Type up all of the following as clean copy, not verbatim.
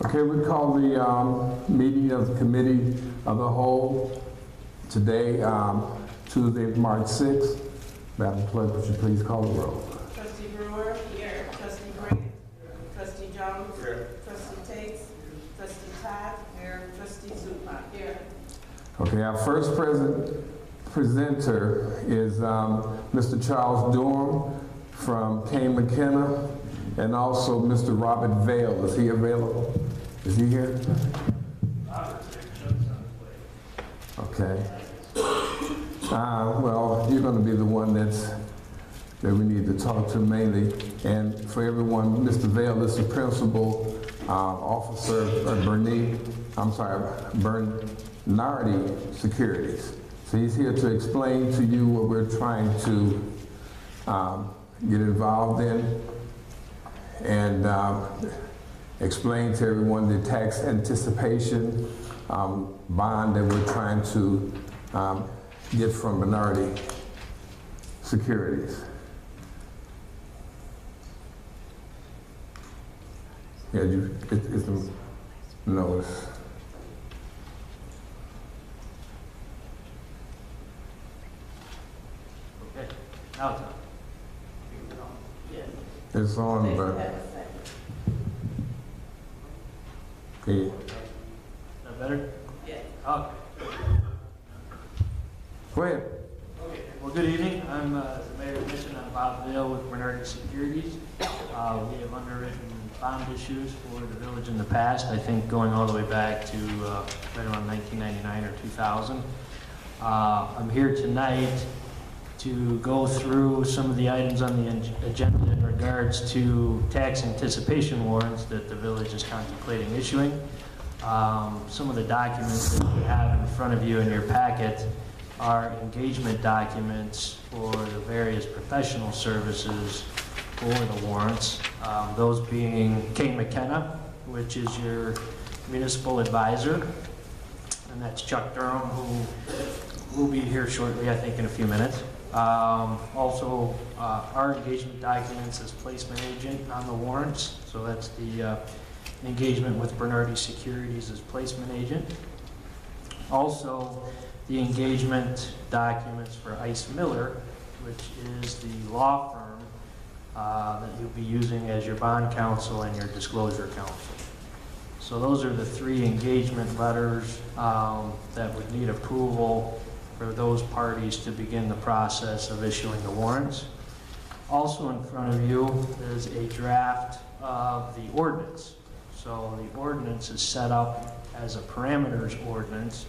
Okay, we call the meeting of the Committee of the Whole today, Tuesday, March 6th. Madam Clerk, would you please call the roll? Trustee Brewer. Here. Trustee Bernice. Trustee Jones. Here. Trustee Tate. Trustee Todd. Here. Trustee Zupa. Here. Okay, our first presenter is Mr. Charles Durham from Kane McKenna, and also Mr. Robert Vale. Is he available? Is he here? Okay. Well, you're going to be the one that we need to talk to mainly. And for everyone, Mr. Vale is the principal officer of Bernardi Securities. So he's here to explain to you what we're trying to get involved in, and explain to everyone the tax anticipation bond that we're trying to get from Bernardi Securities. Yeah, it's a notice. Okay, now it's on. It's on, but okay. Is that better? Yeah. Okay. Go ahead. Okay. Well, good evening. I'm the Mayor mentioned, I'm Bob Vale with Bernardi Securities. We have underwritten bond issues for the village in the past, I think going all the way back to right around 1999 or 2000. I'm here tonight to go through some of the items on the agenda in regards to tax anticipation warrants that the village is contemplating issuing. Some of the documents that you have in front of you in your packet are engagement documents for the various professional services for the warrants. Those being Kane McKenna, which is your municipal advisor, and that's Chuck Durham, who will be here shortly, I think in a few minutes. Also, our engagement documents as placement agent on the warrants, so that's the engagement with Bernardi Securities as placement agent. Also, the engagement documents for Ice Miller, which is the law firm that you'll be using as your bond counsel and your disclosure counsel. So those are the three engagement letters that would need approval for those parties to begin the process of issuing the warrants. Also in front of you is a draft of the ordinance. So the ordinance is set up as a parameters ordinance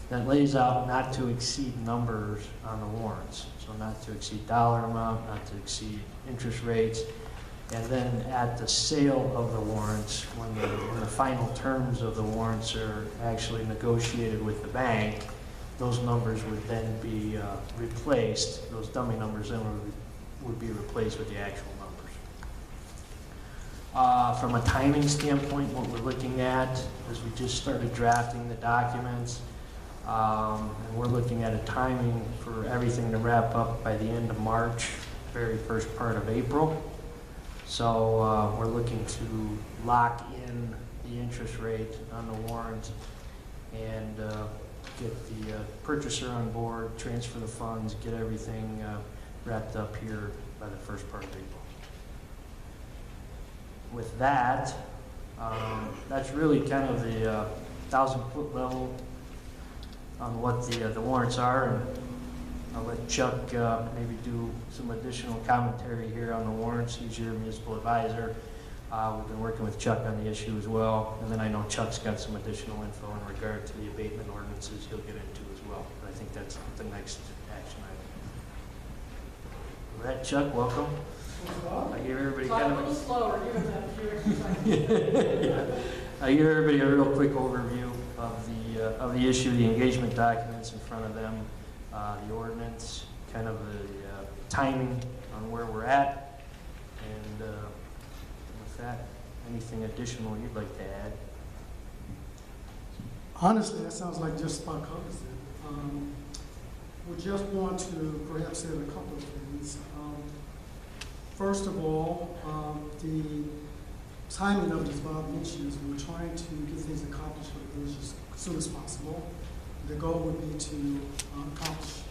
that lays out not to exceed numbers on the warrants. So not to exceed dollar amount, not to exceed interest rates. And then at the sale of the warrants, when the final terms of the warrants are actually negotiated with the bank, those numbers would then be replaced, those dummy numbers then would be replaced with the actual numbers. From a timing standpoint, what we're looking at is we just started drafting the documents, and we're looking at a timing for everything to wrap up by the end of March, very first part of April. So we're looking to lock in the interest rate on the warrant and get the purchaser on board, transfer the funds, get everything wrapped up here by the first part of April. With that, that's really kind of the 1,000-foot level on what the warrants are, and I'll let Chuck maybe do some additional commentary here on the warrants. He's your municipal advisor. We've been working with Chuck on the issue as well, and then I know Chuck's got some additional info in regard to the abatement ordinances he'll get into as well. But I think that's the next action item. All right, Chuck, welcome. I gave everybody kind of a little slower, given that you're I give everybody a real quick overview of the issue, the engagement documents in front of them, the ordinance, kind of the timing on where we're at, and with that, anything additional you'd like to add? Honestly, that sounds like just about covers it. We just want to perhaps add a couple of things. First of all, the timing of it, as Bob mentioned, is we're trying to get things accomplished for the village as soon as possible. The goal would be to accomplish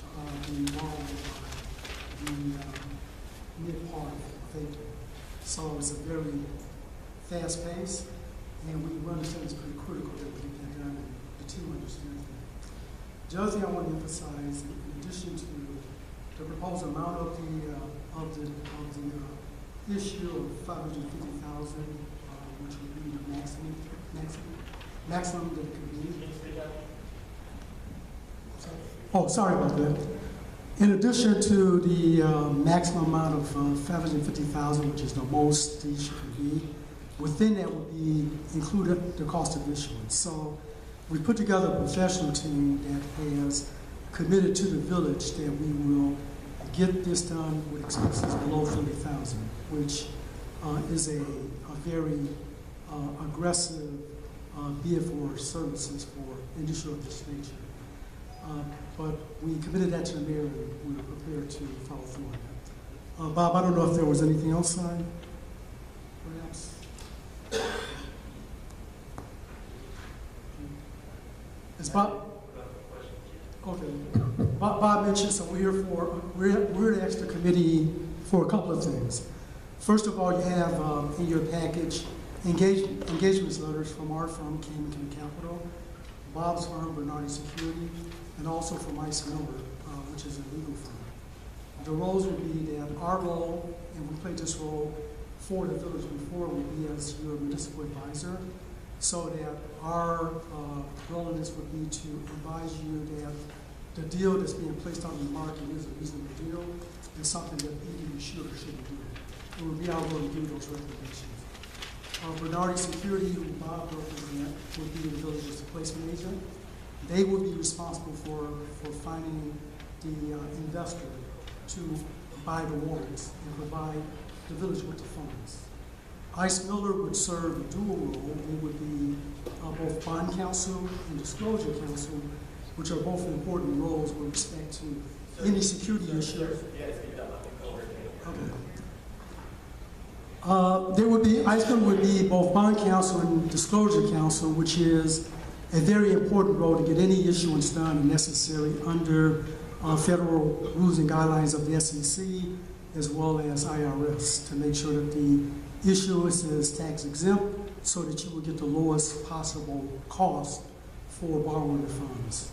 the wall by the mid part of April. So it's a very fast pace, and we understand it's pretty critical that we get that done, and the team understands that. The other thing I want to emphasize, in addition to the proposed amount of the issue of $550,000, which would be the maximum that it could be. Oh, sorry about that. In addition to the maximum amount of $550,000, which is the most the issue could be, within that would be included the cost of issuance. So we put together a professional team that has committed to the village that we will get this done with expenses below $30,000, which is a very aggressive bid for services for an issue of this nature. But we committed that to the mayor, and we were prepared to follow through on that. Bob, I don't know if there was anything else signed, perhaps? Is Bob? Okay. Bob mentioned, so we're here to ask the committee for a couple of things. First of all, you have in your package engagements letters from our firm, Cayman Capital, Bob's firm, Bernardi Security, and also from Ice Miller, which is a legal firm. The roles would be that our role, and we played this role for the village before, would be as your municipal advisor, so that our role in this would be to advise you that the deal that's being placed on the market is a reasonable deal, and something that either you should or shouldn't do. It would be our role to do those recommendations. Bernardi Security, who Bob represents, would be the village's placement agent. They would be responsible for finding the investor to buy the warrants and provide the village with the funds. Ice Miller would serve a dual role. They would be both bond counsel and disclosure counsel, which are both important roles with respect to any security issue. Okay. There would be, Ice Miller would be both bond counsel and disclosure counsel, which is a very important role to get any issuance done and necessary under federal rules and guidelines of the SEC, as well as IRS, to make sure that the issuance is tax exempt so that you will get the lowest possible cost for borrowing the funds.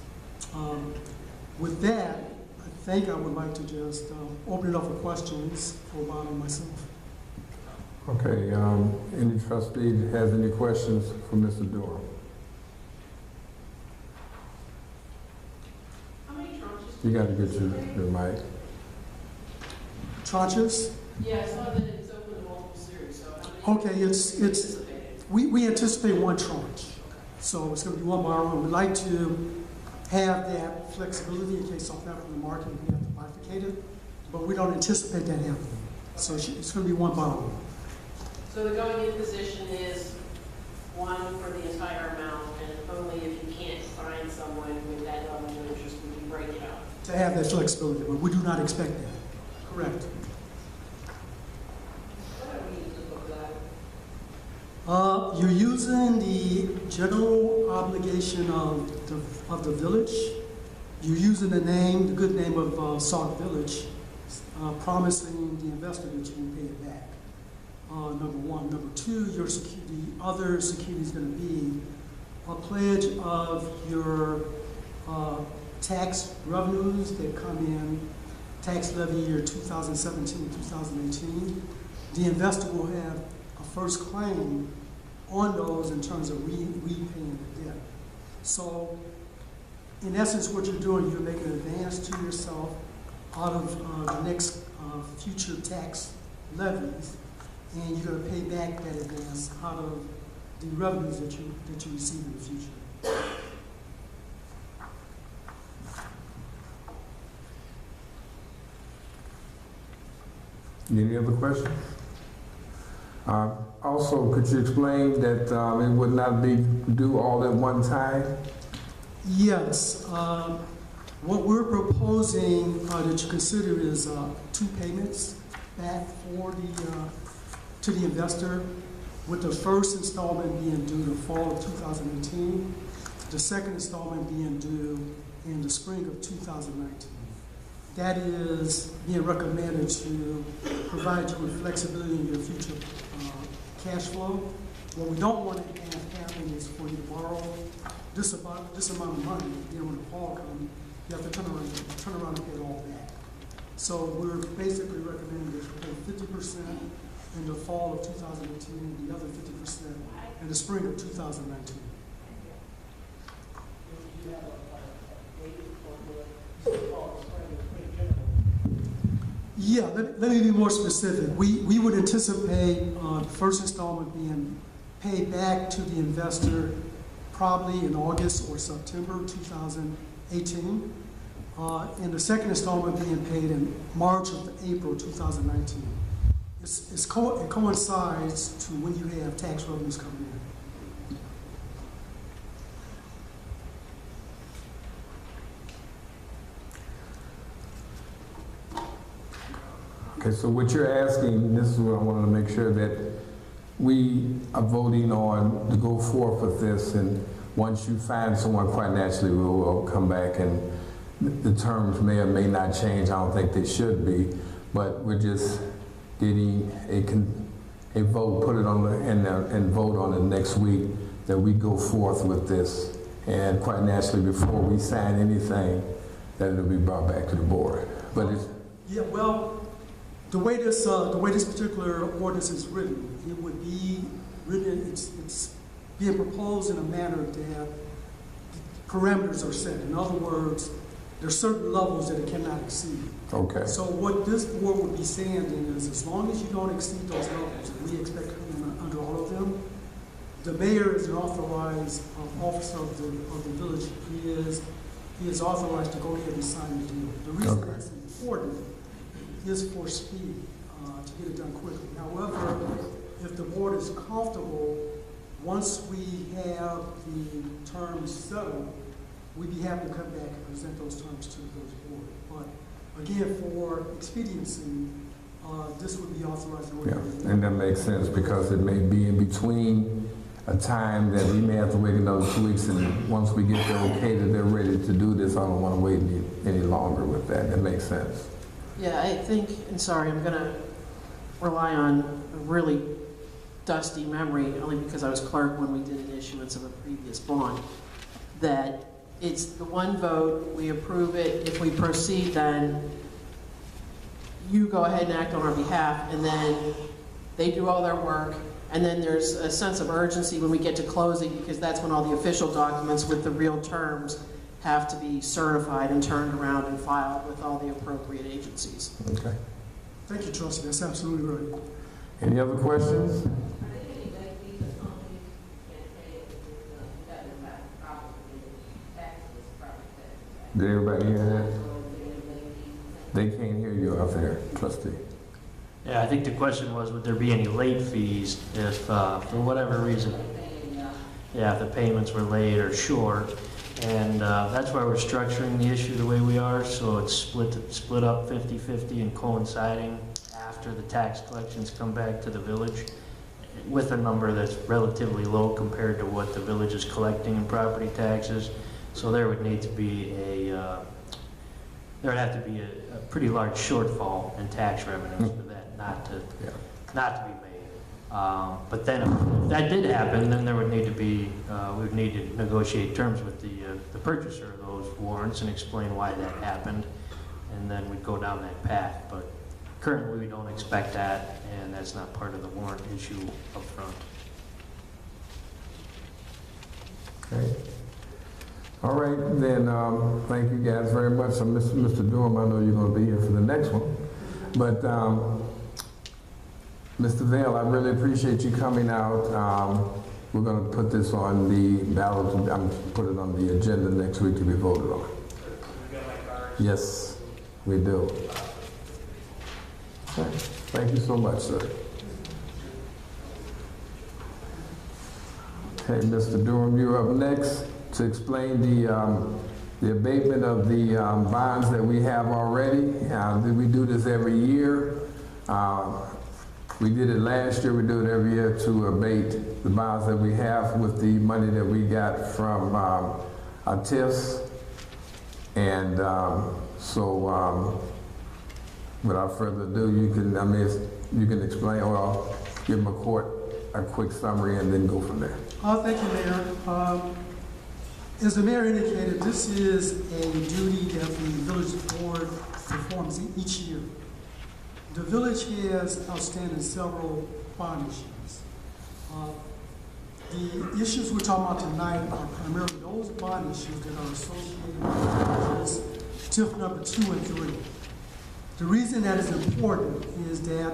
With that, I think I would like to just open it up for questions for Bob and myself. Okay, any trustee has any questions for Mr. Durham? How many tranches? You got to get your mic. Tranches? Yeah, I saw that it's open to multiple series, so how many? Okay, it's we anticipate one tranche. So it's going to be one borrower. We'd like to have that flexibility in case something happens in the market, we have to bifurcate it, but we don't anticipate that happening. So it's going to be one borrower. So the going-in position is one for the entire amount, and only if you can't find someone with that level of interest would you break it up. To have that flexibility, but we do not expect that. Correct. What do we use to book that? You're using the general obligation of the village. You're using the good name of Sauk Village, promising the investor that you will pay it back. Number one. Number two, the other security is going to be a pledge of your tax revenues that come in tax levy year 2017, 2018. The investor will have a first claim on those in terms of repaying the debt. So, in essence, what you're doing, you're making an advance to yourself out of the next future tax levies, and you're going to pay back that advance out of the revenues that you receive in the future. Any other questions? Also, could you explain that it would not be due all at one time? Yes. What we're proposing that you consider is 2 payments back to the investor. with the first installment being due the fall of 2018, the second installment being due in the spring of 2019. That is being recommended to provide you with flexibility in your future cash flow. What we don't want to have happen is for you to borrow this amount of money, then when the fall comes, you have to turn around and pay it all back. So we're basically recommending that you pay 50% in the fall of 2018 and the other 50% in the spring of 2019. Yeah, let me be more specific. We would anticipate the first installment being paid back to the investor probably in August or September 2018, and the second installment being paid in March or April 2019. It coincides to when you have tax revenues coming in. Okay, so what you're asking, this is what I wanted to make sure that we are voting on to go forth with this, and once you find someone, quite naturally we will come back, and the terms may or may not change. I don't think they should be, but we're just getting a vote, put it on the, and vote on it next week that we go forth with this, and quite naturally before we sign anything, that it'll be brought back to the board. But it's yeah, well. The way this particular ordinance is written, it would be written. It's being proposed in a manner that parameters are set. In other words, there are certain levels that it cannot exceed. okay. So what this board would be saying then is, as long as you don't exceed those levels, and we expect under all of them, the mayor is an authorized officer of the village. He is authorized to go ahead and sign the deal. The reason that's important is for speed, to get it done quickly. However, if the board is comfortable, once we have the terms settled, we'd be happy to come back and present those terms to the village board. But again, for expediency, this would be authorized. Yeah, and that makes sense because it may be in between a time that we may have to wait another 2 weeks, and once we get the okay that they're ready to do this, I don't want to wait any longer with that. That makes sense. Yeah, I think, and sorry, I'm gonna rely on a really dusty memory, only because I was clerk when we did an issuance of a previous bond, that it's the one vote, we approve it. If we proceed, then you go ahead and act on our behalf, and then they do all their work, and then there's a sense of urgency when we get to closing, because that's when all the official documents with the real terms have to be certified and turned around and filed with all the appropriate agencies. Okay. Thank you, Trustee. That's absolutely right. Any other questions? Did everybody hear that? They can't hear you out there, Trustee. Yeah, I think the question was, would there be any late fees if, for whatever reason, if the payments were late or short? And that's why we're structuring the issue the way we are, so it's split up 50-50 and coinciding after the tax collections come back to the village with a number that's relatively low compared to what the village is collecting in property taxes. So there would need to be there would have to be a pretty large shortfall in tax revenues for that not to be made. But then if that did happen, then there would need to be, we would need to negotiate terms with the purchaser of those warrants and explain why that happened, and then we'd go down that path. But currently we don't expect that, and that's not part of the warrant issue up front. Okay. All right, then, thank you guys very much. So, Mr. Durham, I know you're going to be here for the next one. But, Mr. Vail, I really appreciate you coming out. We're going to put this on the ballot. I'm put it on the agenda next week to be voted on. You got my card? Yes, we do. Okay. Thank you so much, sir. Okay, Mr. Durham, you're up next to explain the abatement of the bonds that we have already. We do this every year. We did it last year, we do it every year to abate the bonds that we have with the money that we got from our TIFs. And without further ado, you can explain, or I'll give them a quick summary and then go from there. Thank you, Mayor. As the Mayor indicated, this is a duty that the village board performs each year. The village has outstanding several bond issues. The issues we're talking about tonight are primarily those bond issues that are associated with TIF number 2 and 3. The reason that is important is that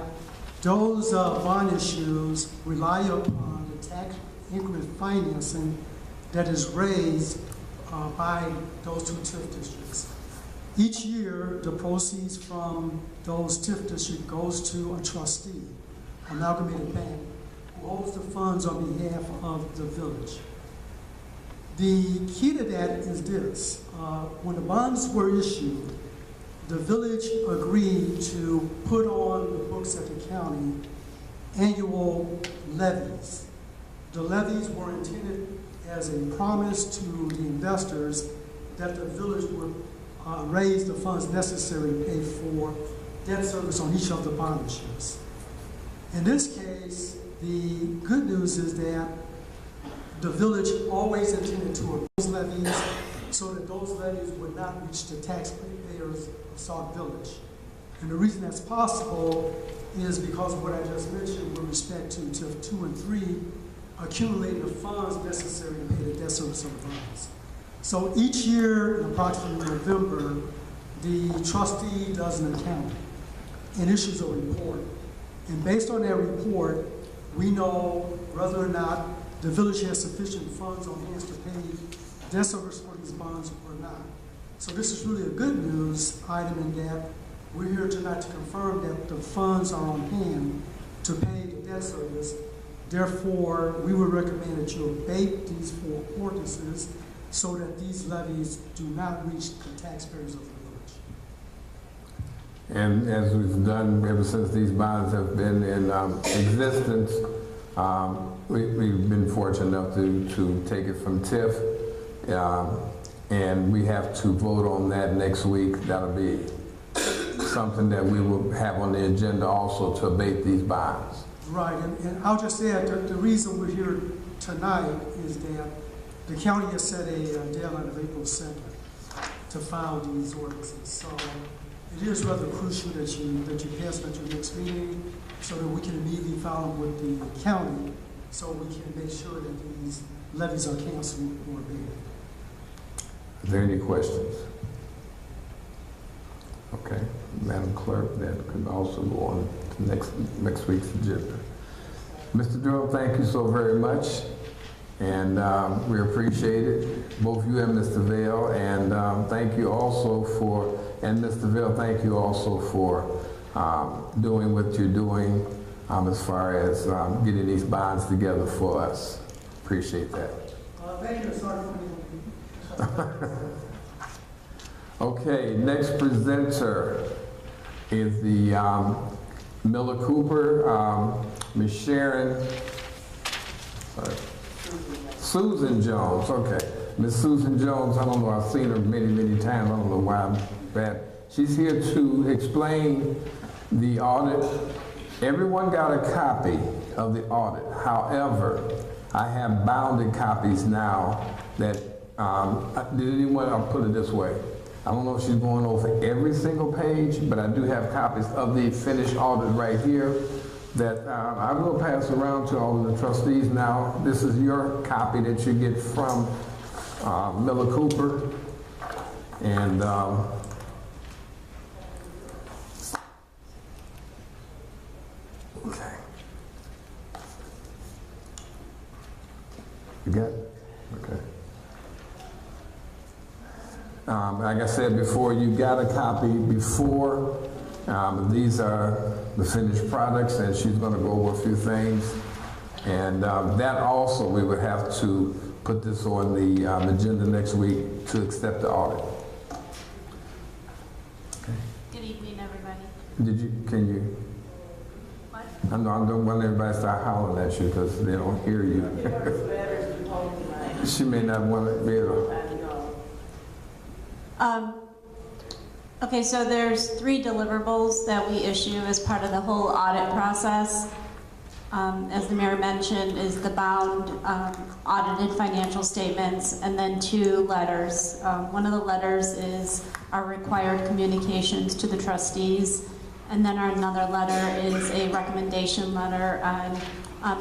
those bond issues rely upon the tax increment financing that is raised by those 2 TIF districts. Each year, the proceeds from those TIF districts goes to a trustee, an amalgamated bank, who holds the funds on behalf of the village. The key to that is this. When the bonds were issued, the village agreed to put on the books at the county annual levies. The levies were intended as a promise to the investors that the village would raise the funds necessary to pay for debt service on each of the bond issues. In this case, the good news is that the village always intended to approve those levies so that those levies would not reach the taxpayers of Sauk Village. And the reason that's possible is because of what I just mentioned with respect to TIF 2 and 3, accumulating the funds necessary to pay the debt service of the bonds. So each year, in approximately November, the trustee does an accounting and issues a report. And based on that report, we know whether or not the village has sufficient funds on hand to pay debt service for these bonds or not. So this is really a good news item in that we're here tonight to confirm that the funds are on hand to pay the debt service. Therefore, we would recommend that you abate these 4 ordinances so that these levies do not reach the taxpayers of the village. And as we've done ever since these bonds have been in existence, we've been fortunate enough to take it from TIF, and we have to vote on that next week. That'll be something that we will have on the agenda also to abate these bonds. Right, and I'll just add that the reason we're here tonight is that the county has set a deadline of April 2nd to file these ordinances. So it is rather crucial that you pass them at your next meeting so that we can immediately file them with the county so we can make sure that these levies are canceled or abated. Are there any questions? Okay, Madam Clerk, that could also go on to next week's agenda. Mr. Durrell, thank you so very much, and we appreciate it, both you and Mr. Vail, and thank you also for, and Mr. Vail, thank you also for doing what you're doing as far as getting these bonds together for us. Appreciate that. Thank you. Sorry for me. Okay, next presenter is the Miller Cooper, Ms. Sharon, Susan Jones, okay. Ms. Susan Jones, I don't know, I've seen her many, many times, I don't know why I'm bad. She's here to explain the audit. Everyone got a copy of the audit. However, I have bounded copies now that, did anyone, I'll put it this way. I don't know if she's going over every single page, but I do have copies of the finished audit right here that I will pass around to all of the trustees now. This is your copy that you get from Miller Cooper. And okay. You got it? Okay. Like I said before, you got a copy before. These are the finished products, and she's going to go over a few things. And that also, we would have to put this on the agenda next week to accept the audit. Okay. Good evening, everybody. Can you? What? I know I don't want everybody to start howling at you because they don't hear you. She may not want to be able to. Okay, so there's 3 deliverables that we issue as part of the whole audit process. As the mayor mentioned, is the bound audited financial statements, and then 2 letters. One of the letters is our required communications to the trustees, and then another letter is a recommendation letter on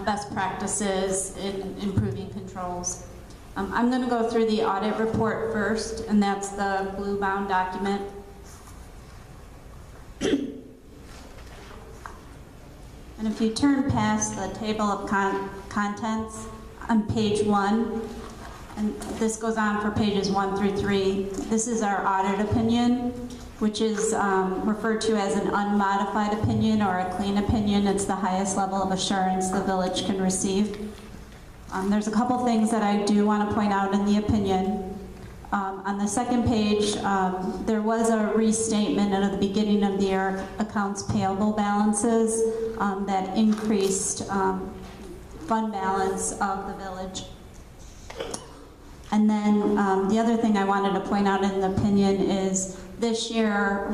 best practices in improving controls. I'm going to go through the audit report first, and that's the blue bound document. And if you turn past the table of contents on page 1, and this goes on for pages 1 through 3, this is our audit opinion, which is referred to as an unmodified opinion or a clean opinion. It's the highest level of assurance the village can receive. There's a couple things that I do want to point out in the opinion. On the second page, there was a restatement at the beginning of the year, accounts payable balances that increased fund balance of the village. And then the other thing I wanted to point out in the opinion is this year,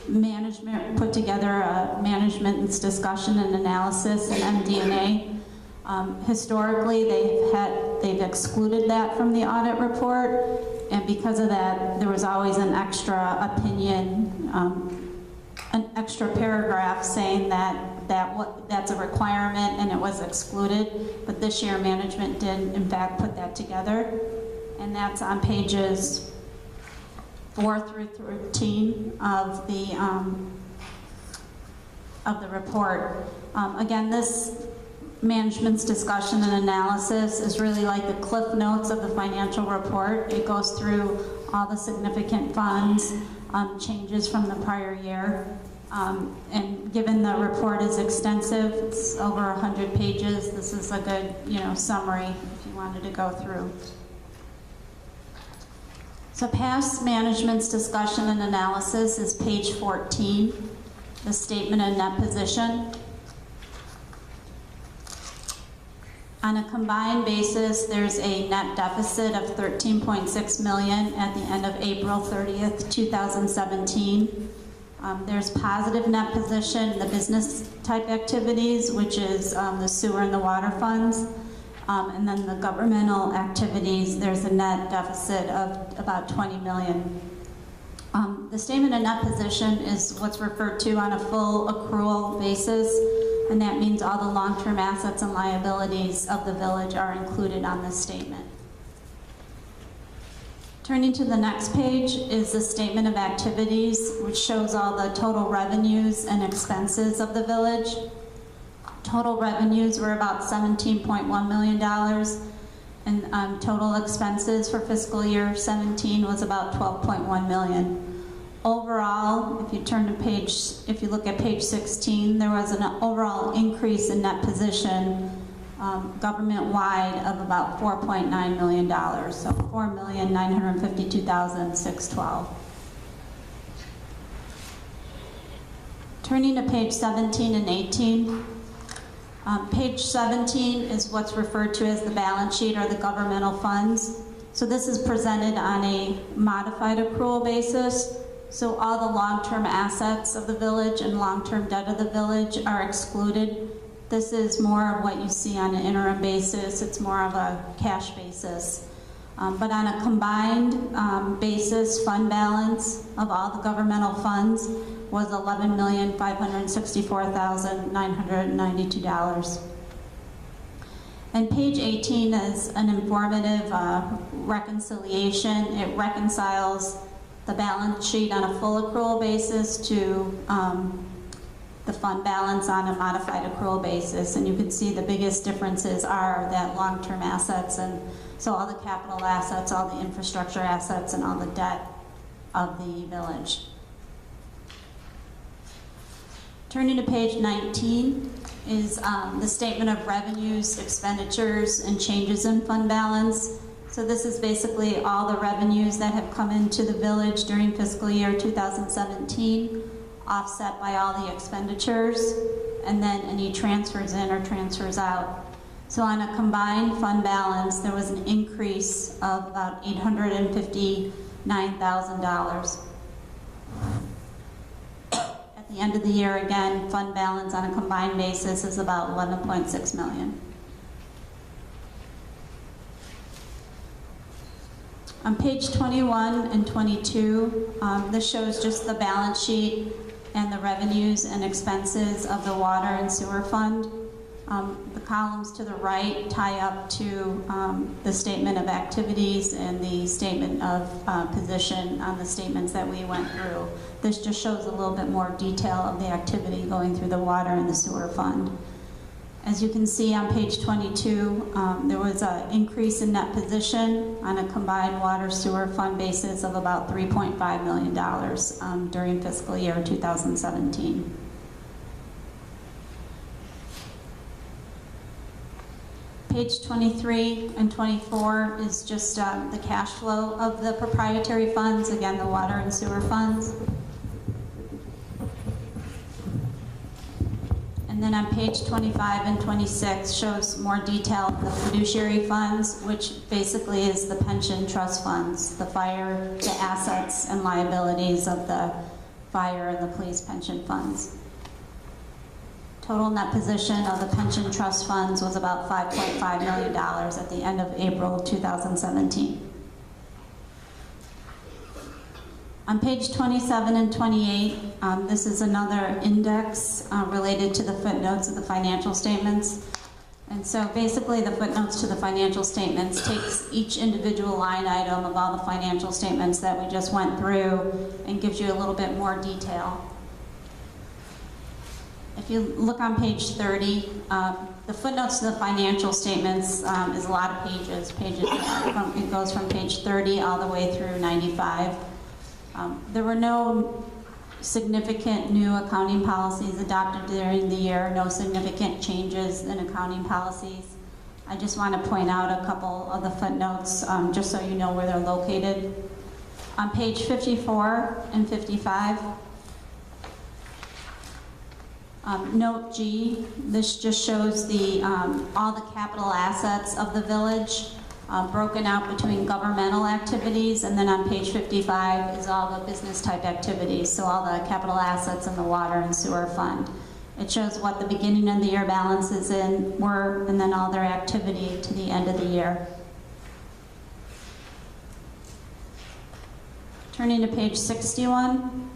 management put together a management's discussion and analysis in MD&A. Historically, they've excluded that from the audit report, and because of that, there was always an extra opinion, an extra paragraph saying that's a requirement and it was excluded. But this year, management did in fact put that together, and that's on pages 4 through 13 of the report. Again, this management's discussion and analysis is really like the cliff notes of the financial report. It goes through all the significant funds, changes from the prior year. And given the report is extensive, it's over 100 pages, this is a good, summary if you wanted to go through. So past management's discussion and analysis is page 14, the statement of net position. On a combined basis, there's a net deficit of $13.6 million at the end of April 30th, 2017. There's positive net position in the business type activities, which is the sewer and the water funds. And then the governmental activities, there's a net deficit of about $20 million. The statement of net position is what's referred to on a full accrual basis, and that means all the long-term assets and liabilities of the village are included on this statement. Turning to the next page is the statement of activities, which shows all the total revenues and expenses of the village. Total revenues were about $17.1 million, and total expenses for fiscal year 17 was about $12.1 million. Overall, if you look at page 16, there was an overall increase in net position government-wide of about $4.9 million, so $4,952,612. Turning to page 17 and 18, page 17 is what's referred to as the balance sheet or the governmental funds. So this is presented on a modified accrual basis. So all the long-term assets of the village and long-term debt of the village are excluded. This is more of what you see on an interim basis. It's more of a cash basis. But on a combined basis, fund balance of all the governmental funds was $11,564,992. And page 18 is an informative reconciliation. It reconciles the balance sheet on a full accrual basis to the fund balance on a modified accrual basis. And you can see the biggest differences are that long-term assets, and so all the capital assets, all the infrastructure assets, and all the debt of the village. Turning to page 19 is the statement of revenues, expenditures, and changes in fund balance. So this is basically all the revenues that have come into the village during fiscal year 2017, offset by all the expenditures. and then any transfers in or transfers out. So on a combined fund balance, there was an increase of about $859,000. At the end of the year, again, fund balance on a combined basis is about $11.6 million. On page 21 and 22, this shows just the balance sheet and the revenues and expenses of the water and sewer fund. The columns to the right tie up to the statement of activities and the statement of position on the statements that we went through. This just shows a little bit more detail of the activity going through the water and the sewer fund. As you can see on page 22, there was an increase in net position on a combined water sewer fund basis of about $3.5 million during fiscal year 2017. Page 23 and 24 is just the cash flow of the proprietary funds, again, the water and sewer funds. And then on page 25 and 26 shows more detail of the fiduciary funds, which basically is the pension trust funds, the fire, the assets and liabilities of the fire and the police pension funds. Total net position of the pension trust funds was about $5.5 million at the end of April 2017. On page 27 and 28, this is another index related to the footnotes of the financial statements. And so basically the footnotes to the financial statements takes each individual line item of all the financial statements that we just went through and gives you a little bit more detail. If you look on page 30, the footnotes to the financial statements is a lot of pages. It goes from page 30 all the way through 95. There were no significant new accounting policies adopted during the year, no significant changes in accounting policies. I just want to point out a couple of the footnotes just so you know where they're located. On page 54 and 55, note G, this just shows the all the capital assets of the village broken out between governmental activities, and then on page 55 is all the business type activities, so all the capital assets in the water and sewer fund. It shows what the beginning of the year balances were, and then all their activity to the end of the year. Turning to page 61.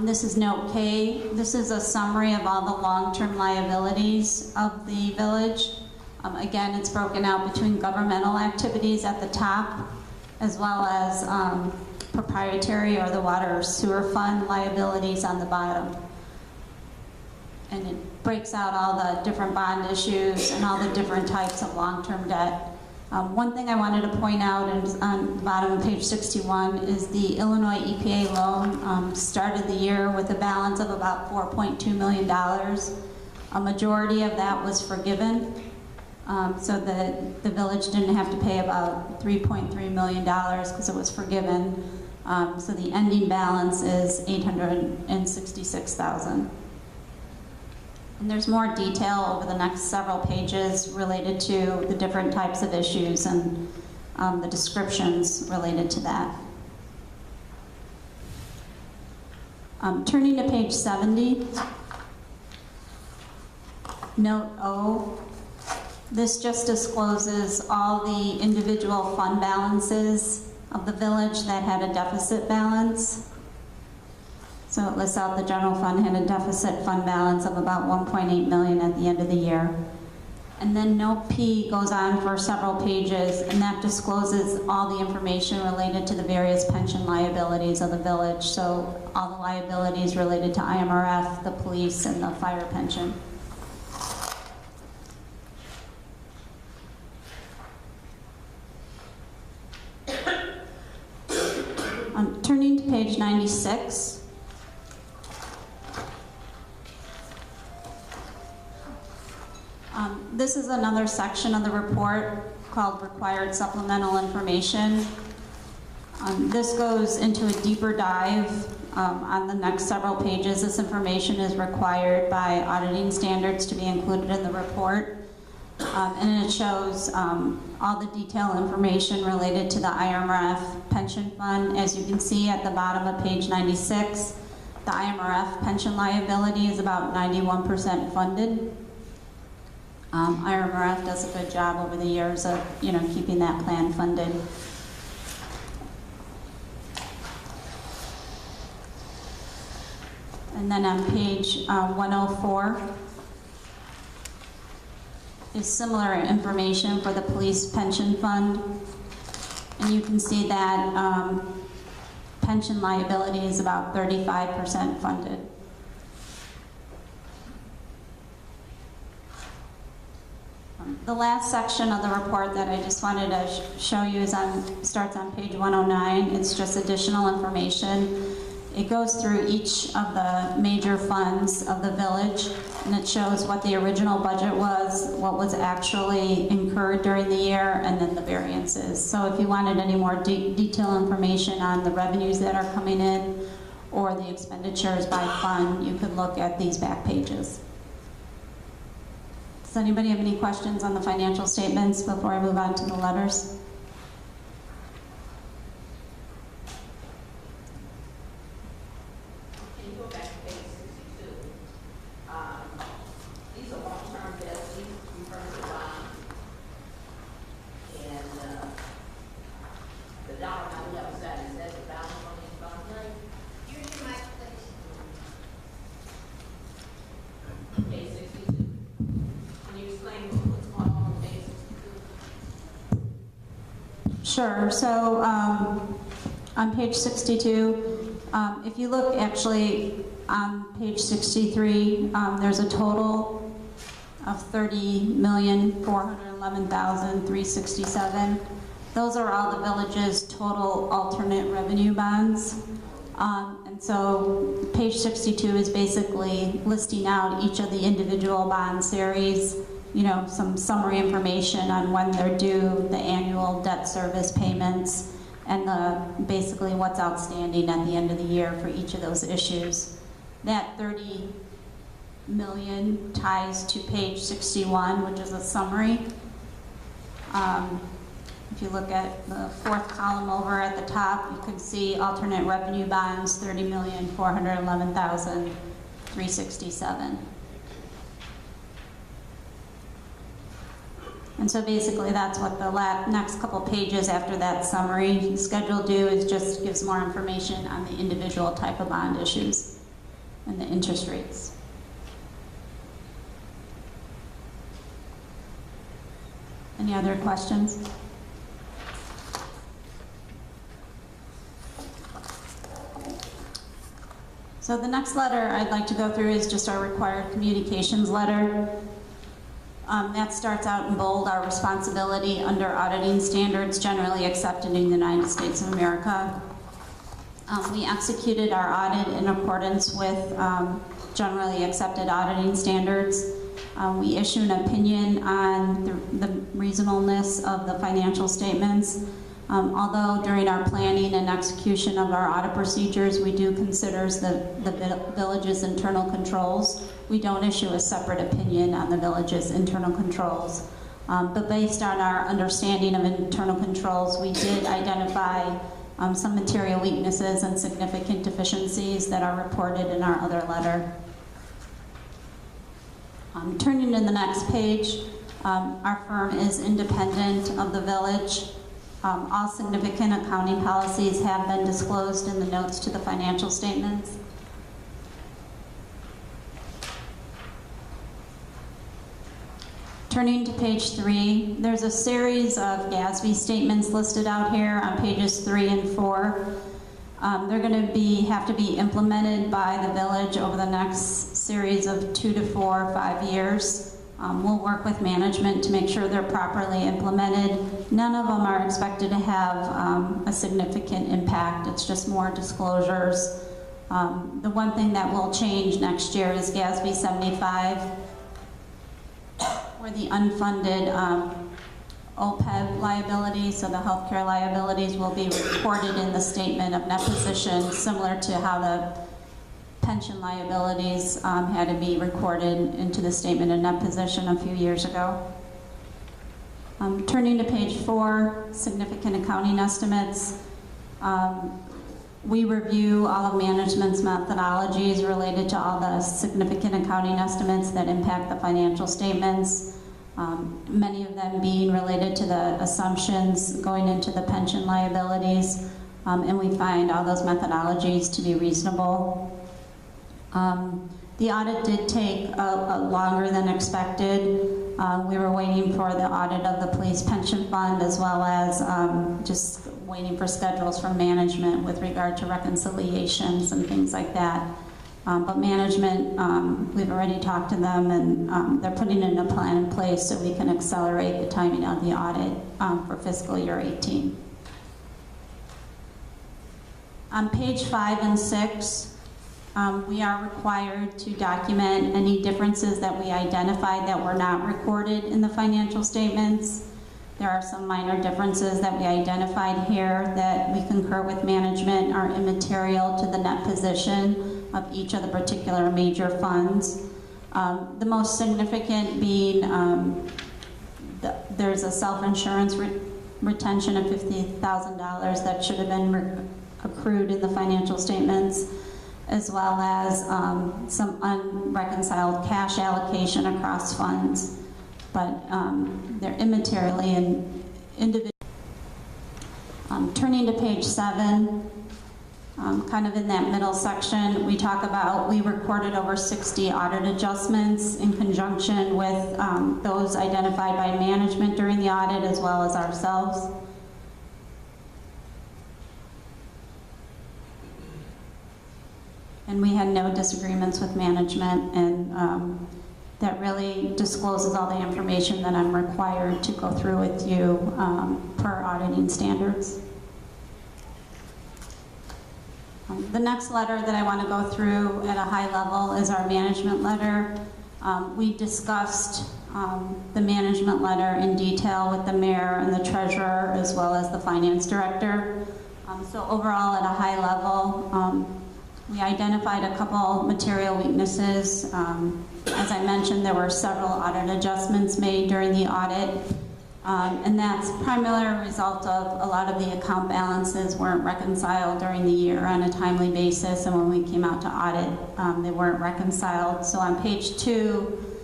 This is note K. This is a summary of all the long-term liabilities of the village. Again, it's broken out between governmental activities at the top, as well as proprietary or the water or sewer fund liabilities on the bottom. And it breaks out all the different bond issues and all the different types of long-term debt. One thing I wanted to point out is on the bottom of page 61 is the Illinois EPA loan started the year with a balance of about $4.2 million. A majority of that was forgiven, so the village didn't have to pay about $3.3 million because it was forgiven. So the ending balance is $866,000. And there's more detail over the next several pages related to the different types of issues and the descriptions related to that. Turning to page 70, note O. This just discloses all the individual fund balances of the village that had a deficit balance. So it lists out the general fund had a deficit fund balance of about $1.8 million at the end of the year. And then note P goes on for several pages, and that discloses all the information related to the various pension liabilities of the village. So all the liabilities related to IMRF, the police, and the fire pension. Turning to page 96. This is another section of the report called Required Supplemental Information. This goes into a deeper dive On the next several pages, this information is required by auditing standards to be included in the report. And it shows all the detailed information related to the IMRF pension fund. As you can see at the bottom of page 96, the IMRF pension liability is about 91% funded. IMRF does a good job over the years of, keeping that plan funded. And then on page 104 is similar information for the police pension fund. And you can see that pension liability is about 35% funded. The last section of the report that I just wanted to show you starts on page 109. It's just additional information. It goes through each of the major funds of the village, and it shows what the original budget was, what was actually incurred during the year, and then the variances. So if you wanted any more detailed information on the revenues that are coming in or the expenditures by fund, you could look at these back pages. Does anybody have any questions on the financial statements before I move on to the letters? Can you go back to page 62? These are long-term debts, these refer to bonds. And the dollar amount we have set, is that the balance on these bonds? You're in my place. Page 62. Can you explain what's going on with page 62? Sure. So on page 62, if you look actually on page 63, there's a total of $30,411,367. Those are all the village's total alternate revenue bonds. And so page 62 is basically listing out each of the individual bond series, some summary information on when they're due, the annual debt service payments, and basically what's outstanding at the end of the year for each of those issues. That 30 million ties to page 61, which is a summary. If you look at the fourth column over at the top, you can see alternate revenue bonds, 30,411,367. And so basically that's what the next couple pages after that summary schedule do, is just gives more information on the individual type of bond issues and the interest rates. Any other questions? So the next letter I'd like to go through is just our required communications letter. That starts out in bold, our responsibility under auditing standards generally accepted in the United States of America. We executed our audit in accordance with generally accepted auditing standards. We issue an opinion on the reasonableness of the financial statements. Although during our planning and execution of our audit procedures, we do consider the village's internal controls. We don't issue a separate opinion on the village's internal controls. But based on our understanding of internal controls, we did identify some material weaknesses and significant deficiencies that are reported in our other letter. Turning to the next page, our firm is independent of the village. All significant accounting policies have been disclosed in the notes to the financial statements. Turning to page 3, there's a series of GASB statements listed out here on pages 3 and 4. They're going to have to be implemented by the village over the next series of 2 to 4 or 5 years. We'll work with management to make sure they're properly implemented. None of them are expected to have a significant impact. It's just more disclosures. The one thing that will change next year is GASB 75, where the unfunded OPEB liabilities, so the healthcare liabilities will be reported in the statement of net position, similar to how the pension liabilities had to be recorded into the statement of net position a few years ago. Turning to page 4, significant accounting estimates. We review all of management's methodologies related to all the significant accounting estimates that impact the financial statements, many of them being related to the assumptions going into the pension liabilities, and we find all those methodologies to be reasonable. The audit did take a longer than expected. We were waiting for the audit of the police pension fund, as well as just waiting for schedules from management with regard to reconciliations and things like that. But management, we've already talked to them, and they're putting in a plan in place so we can accelerate the timing of the audit for fiscal year 18. On page 5 and 6, we are required to document any differences that we identified that were not recorded in the financial statements. There are some minor differences that we identified here that we concur with management are immaterial to the net position of each of the particular major funds. The most significant being there's a self-insurance retention of $50,000 that should have been accrued in the financial statements, as well as some unreconciled cash allocation across funds, but they're immaterially and individual. Turning to page 7, kind of in that middle section, we talk about we recorded over 60 audit adjustments in conjunction with those identified by management during the audit, as well as ourselves. And we had no disagreements with management, and that really discloses all the information that I'm required to go through with you per auditing standards. The next letter that I want to go through at a high level is our management letter. We discussed the management letter in detail with the mayor and the treasurer, as well as the finance director. So overall, at a high level, we identified a couple material weaknesses. As I mentioned, there were several audit adjustments made during the audit, and that's primarily a result of a lot of the account balances weren't reconciled during the year on a timely basis, and when we came out to audit, they weren't reconciled. So on page 2,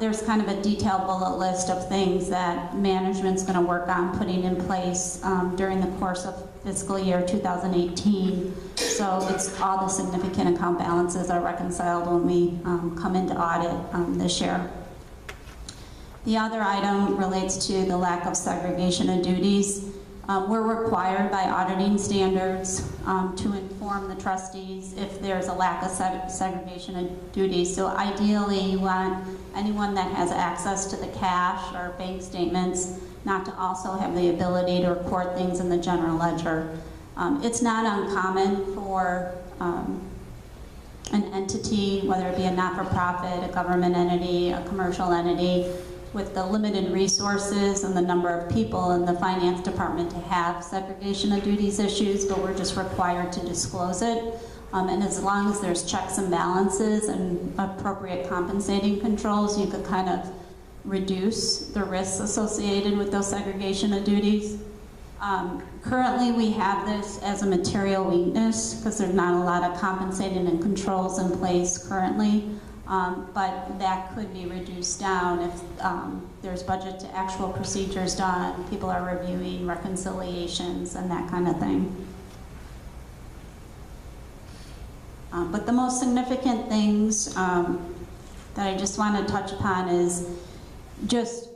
there's kind of a detailed bullet list of things that management's going to work on putting in place during the course of fiscal year 2018. So it's all the significant account balances are reconciled when we come into audit this year. The other item relates to the lack of segregation of duties. We're required by auditing standards to inform the trustees if there's a lack of segregation of duties. So ideally, you want anyone that has access to the cash or bank statements not to also have the ability to record things in the general ledger. It's not uncommon for an entity, whether it be a not-for-profit, a government entity, a commercial entity, with the limited resources and the number of people in the finance department to have segregation of duties issues, but we're just required to disclose it. And as long as there's checks and balances and appropriate compensating controls, you could kind of reduce the risks associated with those segregation of duties. Currently, we have this as a material weakness because there's not a lot of compensating and controls in place currently. But that could be reduced down if there's budget to actual procedures done, people are reviewing reconciliations and that kind of thing. But the most significant things that I just want to touch upon is just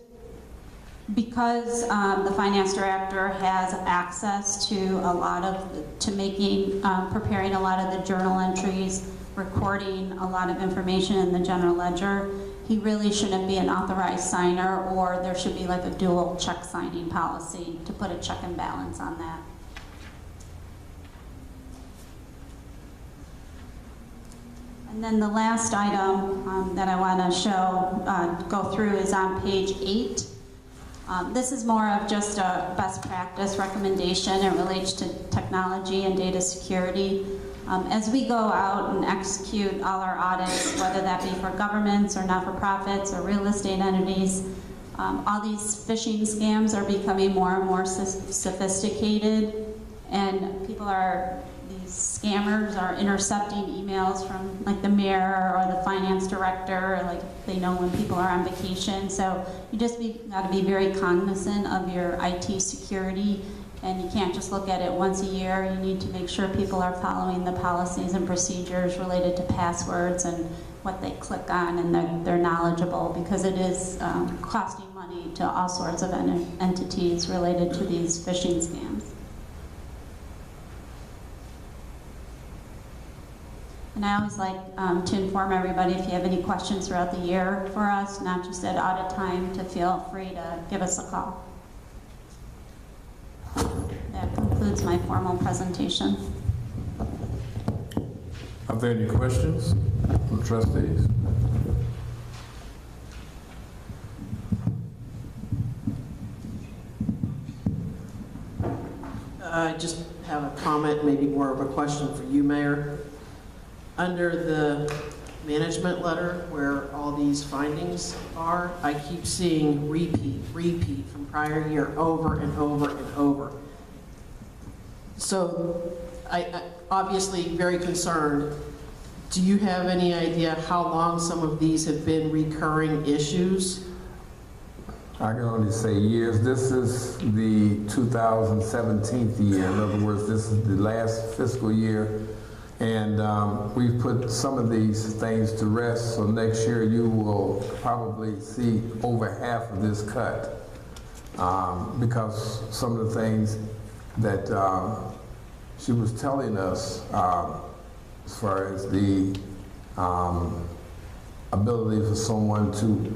because the finance director has access to a lot of, preparing a lot of the journal entries, recording a lot of information in the general ledger, he really shouldn't be an authorized signer, or there should be like a dual check signing policy to put a check and balance on that. And then the last item that I want to show, go through is on page 8. This is more of just a best practice recommendation. It relates to technology and data security. As we go out and execute all our audits, whether that be for governments or not-for-profits or real estate entities, all these phishing scams are becoming more and more sophisticated, and these scammers are intercepting emails from like the mayor or the finance director, like they know when people are on vacation. So you just got to be very cognizant of your IT security, and you can't just look at it once a year. You need to make sure people are following the policies and procedures related to passwords and what they click on, and they're knowledgeable, because it is costing money to all sorts of entities related to these phishing scams. And I always like to inform everybody, if you have any questions throughout the year for us, not just at audit time, to feel free to give us a call. That concludes my formal presentation. Are there any questions from trustees? I just have a comment, maybe more of a question for you, Mayor. Under the management letter where all these findings are, I keep seeing repeat from prior year over and over and over. So I obviously very concerned. Do you have any idea how long some of these have been recurring issues? I can only say years. This is the 2017 year. In other words, this is the last fiscal year. And we've put some of these things to rest, so next year you will probably see over half of this cut, because some of the things that she was telling us as far as the ability for someone to,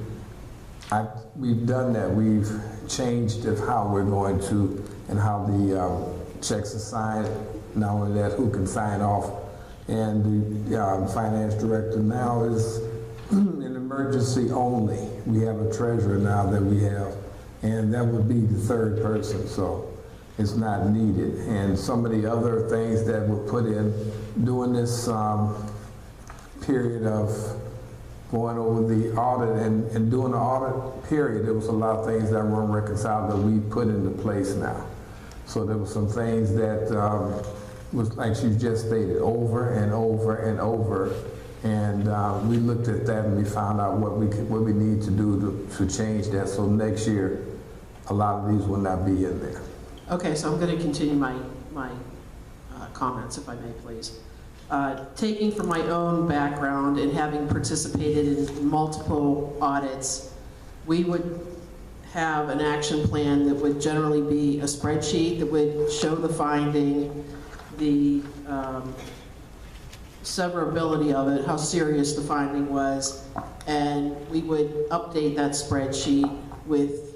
we've done that. We've changed of how we're going to, and how the checks are signed. Not only that, who can sign off. And the finance director now is an emergency only. We have a treasurer now that we have, and that would be the third person, so it's not needed. And some of the other things that were put in during this period of going over the audit and doing the audit period, there was a lot of things that weren't reconciled that we put into place now. So there were some things that was, like you just stated, over and over and over, and we looked at that and we found out what we need to do to change that. So next year, a lot of these will not be in there. Okay, so I'm going to continue my comments, if I may, please. Taking from my own background and having participated in multiple audits, we would have an action plan that would generally be a spreadsheet that would show the finding, the severability of it, how serious the finding was, and we would update that spreadsheet with,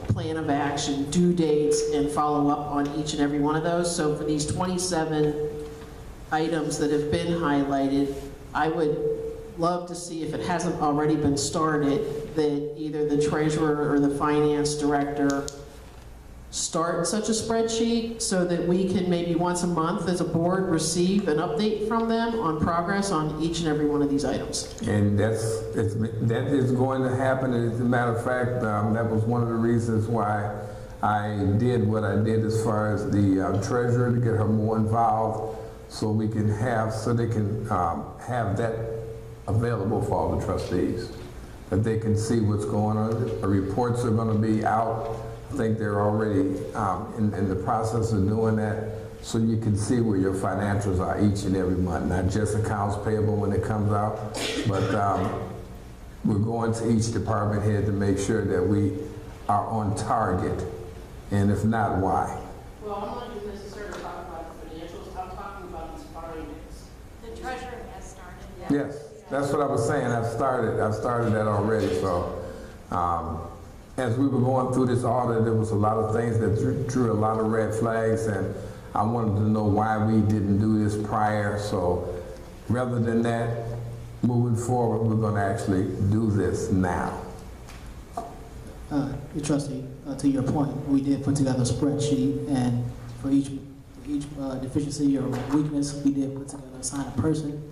plan of action, due dates, and follow up on each and every one of those. So for these 27 items that have been highlighted, I would love to see, if it hasn't already been started, that either the treasurer or the finance director start such a spreadsheet so that we can maybe once a month as a board receive an update from them on progress on each and every one of these items. And that is going to happen. As a matter of fact, that was one of the reasons why I did what I did as far as the treasurer, to get her more involved, so we can have, so they can have that available for all the trustees, that they can see what's going on. The reports are going to be out. I think they're already in the process of doing that, so you can see where your financials are each and every month, not just accounts payable when it comes out, but we're going to each department head to make sure that we are on target, and if not, why? Well, I'm not even necessarily talking about the financials, I'm talking about these findings. The treasurer has started. Yes, that's what I was saying. I've started that already. So as we were going through this audit, there was a lot of things that drew a lot of red flags, and I wanted to know why we didn't do this prior. So rather than that, moving forward, we're going to actually do this now. Trustee, to your point, we did put together a spreadsheet, and for each deficiency or weakness, we did put together assign a person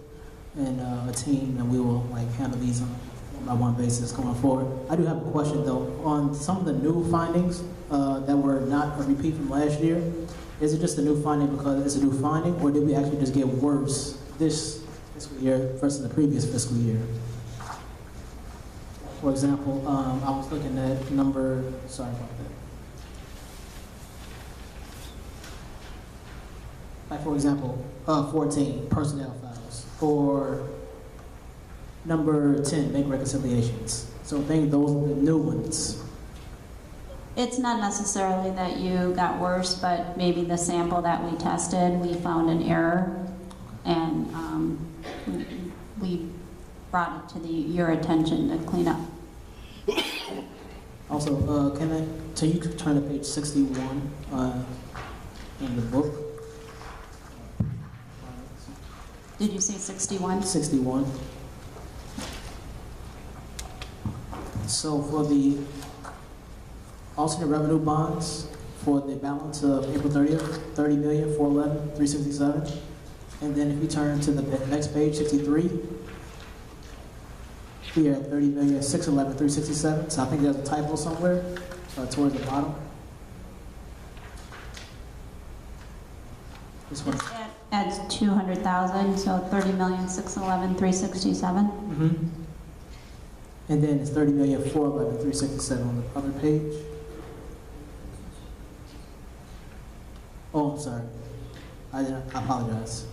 and a team, and we will like handle these on a one-by-one basis going forward. I do have a question though on some of the new findings that were not a repeat from last year. Is it just a new finding because it's a new finding, or did we actually just get worse this fiscal year versus the previous fiscal year? For example, I was looking at number, sorry about that. Like for example, 14, personnel files. For number 10, bank reconciliations. So I think those are the new ones. It's not necessarily that you got worse, but maybe the sample that we tested, we found an error, and we brought it to your attention to clean up. Also, can you turn to page 61 in the book? Did you say 61? 61. So for the alternate revenue bonds, for the balance of April 30th, 30,411,367. And then if you turn to the next page, 63, we are at 30,611,367. So I think there's a typo somewhere towards the bottom. This one. Adds 200,000, so 30,611,367. Mm-hmm. And then it's 30,411,367 on the other page. Oh, I'm sorry. I apologize.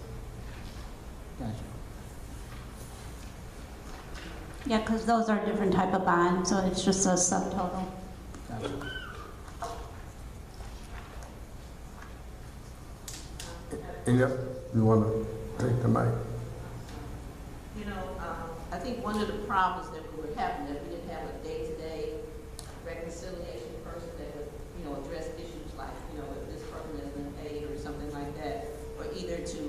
Gotcha. Yeah, because those are different type of bonds, so it's just a subtotal. Gotcha. Yep, you want to take the mic? You know, I think one of the problems that we were having, that we didn't have a day-to-day reconciliation person that would, you know, address issues like, you know, if this person has been paid or something like that, or either to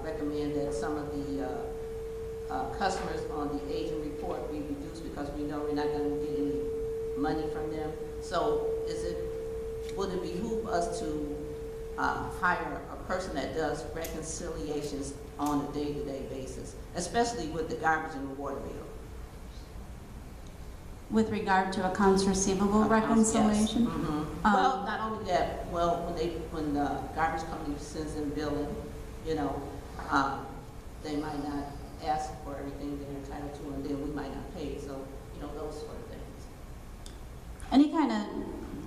recommend that some of the customers on the agent report be reduced because we know we're not going to get any money from them. So would it behoove us to hire a person that does reconciliations on a day-to-day basis, especially with the garbage and the water bill? With regard to accounts receivable reconciliation? Yes. Mm-hmm. Well, not only that, well, when the garbage company sends in billing, you know, they might not ask for everything they're entitled to, and then we might not pay. So, you know, those sort of things. Any kind of,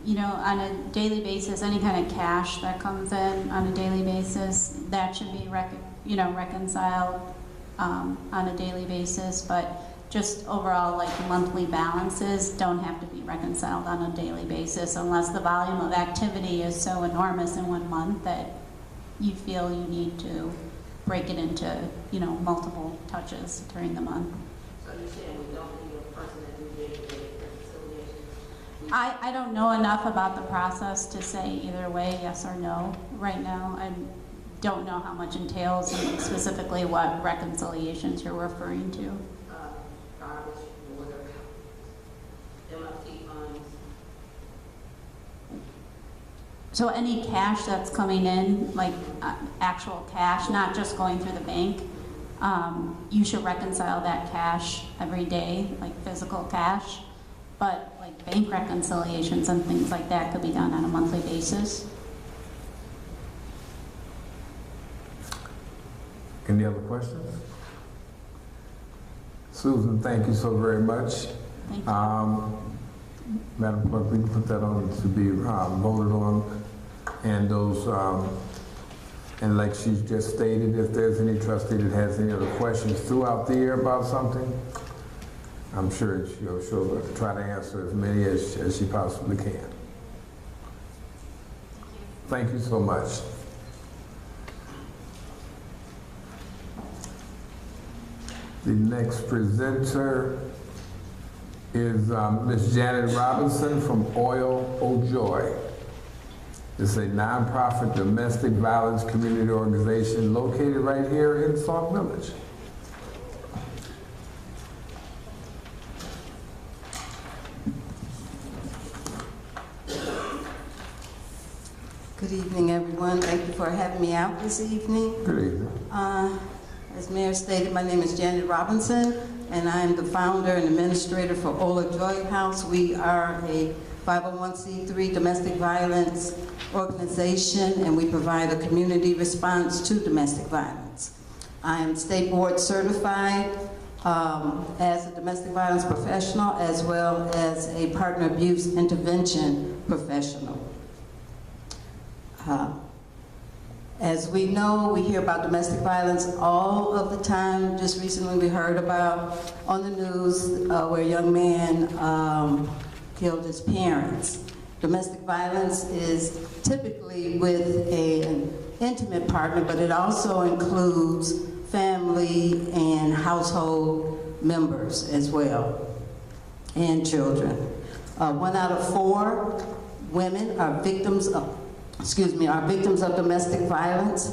you know, on a daily basis, any kind of cash that comes in on a daily basis, that should be reconciled on a daily basis, but just overall, like monthly balances don't have to be reconciled on a daily basis unless the volume of activity is so enormous in 1 month that you feel you need to break it into, you know, multiple touches during the month. So you're saying we don't need a person that do day-to-day reconciliation? I don't know enough about the process to say either way, yes or no, right now. I don't know how much entails and specifically what reconciliations you're referring to. Garbage, water, MFT funds. So any cash that's coming in, like actual cash, not just going through the bank, you should reconcile that cash every day, like physical cash. But like bank reconciliations and things like that could be done on a monthly basis. Any other questions? Susan, thank you so very much. Thank you. Madam Clerk, we can put that on to be voted on, and those, and like she's just stated, if there's any trustee that has any other questions throughout the year about something, I'm sure she'll try to answer as many as she possibly can. Thank you so much. The next presenter is Ms. Janet Robinson from Oil O'Joy. It's a nonprofit domestic violence community organization located right here in Sauk Village. Good evening, everyone. Thank you for having me out this evening. Good evening. As Mayor stated, my name is Janet Robinson, and I am the founder and administrator for Ola Joy House. We are a 501c3 domestic violence organization, and we provide a community response to domestic violence. I am state board certified as a domestic violence professional, as well as a partner abuse intervention professional. As we know, we hear about domestic violence all of the time. Just recently we heard about on the news where a young man killed his parents. Domestic violence is typically with an intimate partner, but it also includes family and household members as well, and children. 1 out of 4 women are victims of domestic violence.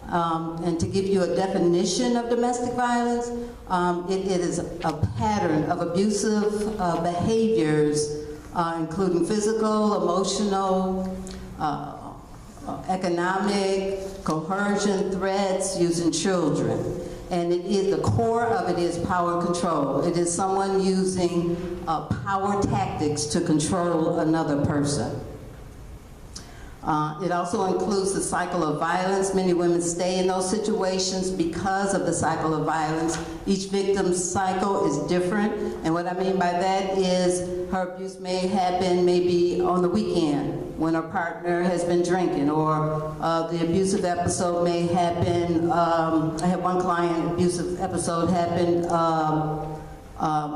And to give you a definition of domestic violence, it is a pattern of abusive behaviors, including physical, emotional, economic, coercion, threats, using children. And it is, the core of it is power control. It is someone using power tactics to control another person. It also includes the cycle of violence. Many women stay in those situations because of the cycle of violence. Each victim's cycle is different, and what I mean by that is her abuse may happen maybe on the weekend when her partner has been drinking, or the abusive episode may happen, I had one client, abusive episode happened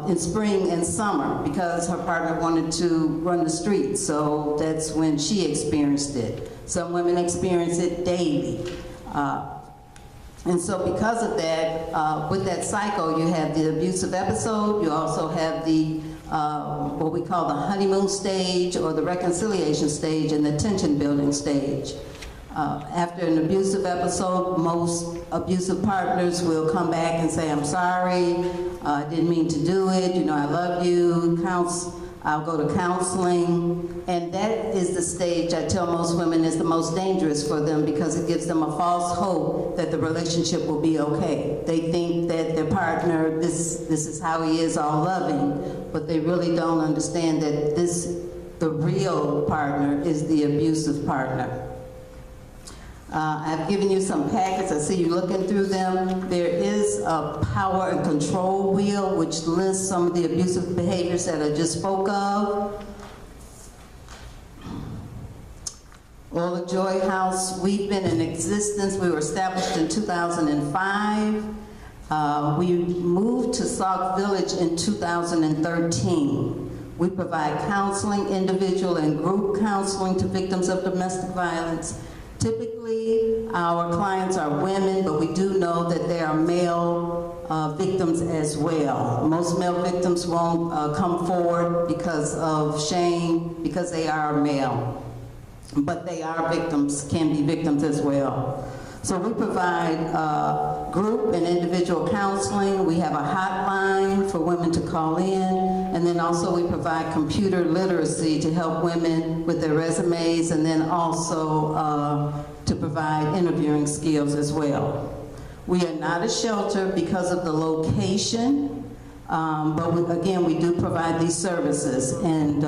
in spring and summer because her partner wanted to run the streets, so that's when she experienced it. Some women experience it daily. And so because of that, with that cycle, you have the abusive episode, you also have the what we call the honeymoon stage or the reconciliation stage and the tension building stage. After an abusive episode, most abusive partners will come back and say, I'm sorry, I didn't mean to do it, you know, I love you, I'll go to counseling. And that is the stage I tell most women is the most dangerous for them because it gives them a false hope that the relationship will be okay. They think that their partner, this is how he is, all loving, but they really don't understand that the real partner is the abusive partner. I've given you some packets. I see you looking through them. There is a power and control wheel which lists some of the abusive behaviors that I just spoke of. Ola Joy House, we've been in existence. We were established in 2005. We moved to Sauk Village in 2013. We provide counseling, individual and group counseling to victims of domestic violence. Typically, our clients are women, but we do know that there are male victims as well. Most male victims won't come forward because of shame, because they are male. But they are victims, can be victims as well. So we provide group and individual counseling. We have a hotline for women to call in. And then also we provide computer literacy to help women with their resumes, and then also to provide interviewing skills as well. We are not a shelter because of the location, but again, we do provide these services. And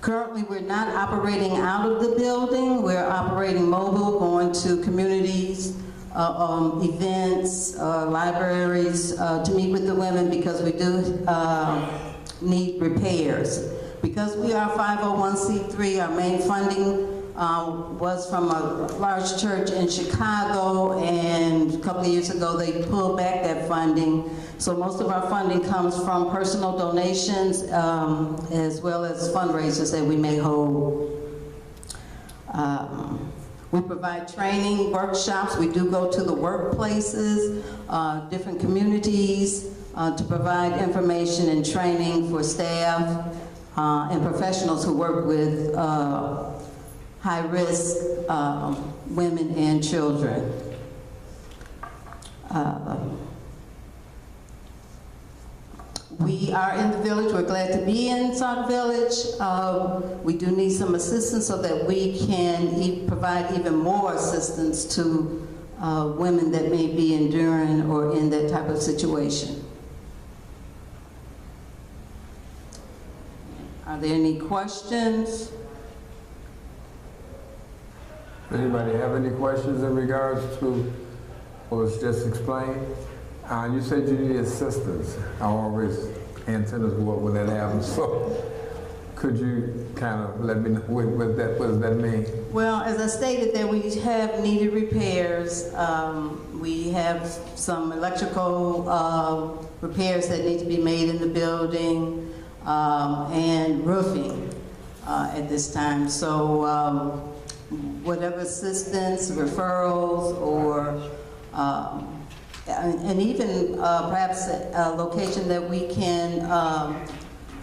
currently, we're not operating out of the building. We're operating mobile, going to communities, events, libraries to meet with the women because we do need repairs. Because we are 501c3, our main funding was from a large church in Chicago, and a couple of years ago they pulled back that funding. So most of our funding comes from personal donations as well as fundraisers that we may hold. We provide training, workshops. We do go to the workplaces, different communities to provide information and training for staff and professionals who work with high-risk women and children. We are in the village. We're glad to be in Sauk Village. We do need some assistance so that we can provide even more assistance to women that may be enduring or in that type of situation. Are there any questions? Anybody have any questions in regards to what was just explained? You said you need assistance. I always antennas go up when that happens. So could you kind of let me know what does that mean? Well, as I stated, that we have needed repairs. We have some electrical repairs that need to be made in the building and roofing at this time. So whatever assistance, referrals, or and even perhaps a location that we can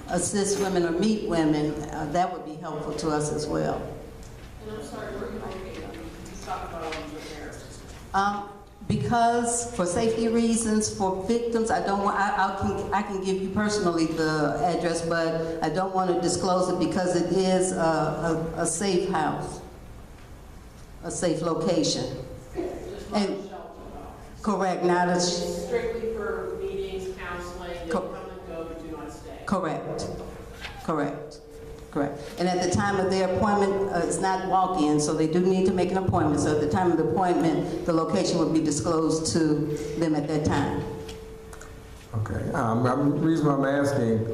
assist women or meet women, that would be helpful to us as well. And I'm sorry, where are you located? You talked about all the repairs. Because for safety reasons, for victims, I don't want. I can give you personally the address, but I don't want to disclose it because it is a safe house, a safe location. Just like And- a shelter. Correct. Not a. It's strictly for meetings, counseling, you come and go, but do not stay. Correct. Correct. Correct. And at the time of their appointment, it's not walk-in, so they do need to make an appointment. So at the time of the appointment, the location would be disclosed to them at that time. Okay. The reason I'm asking,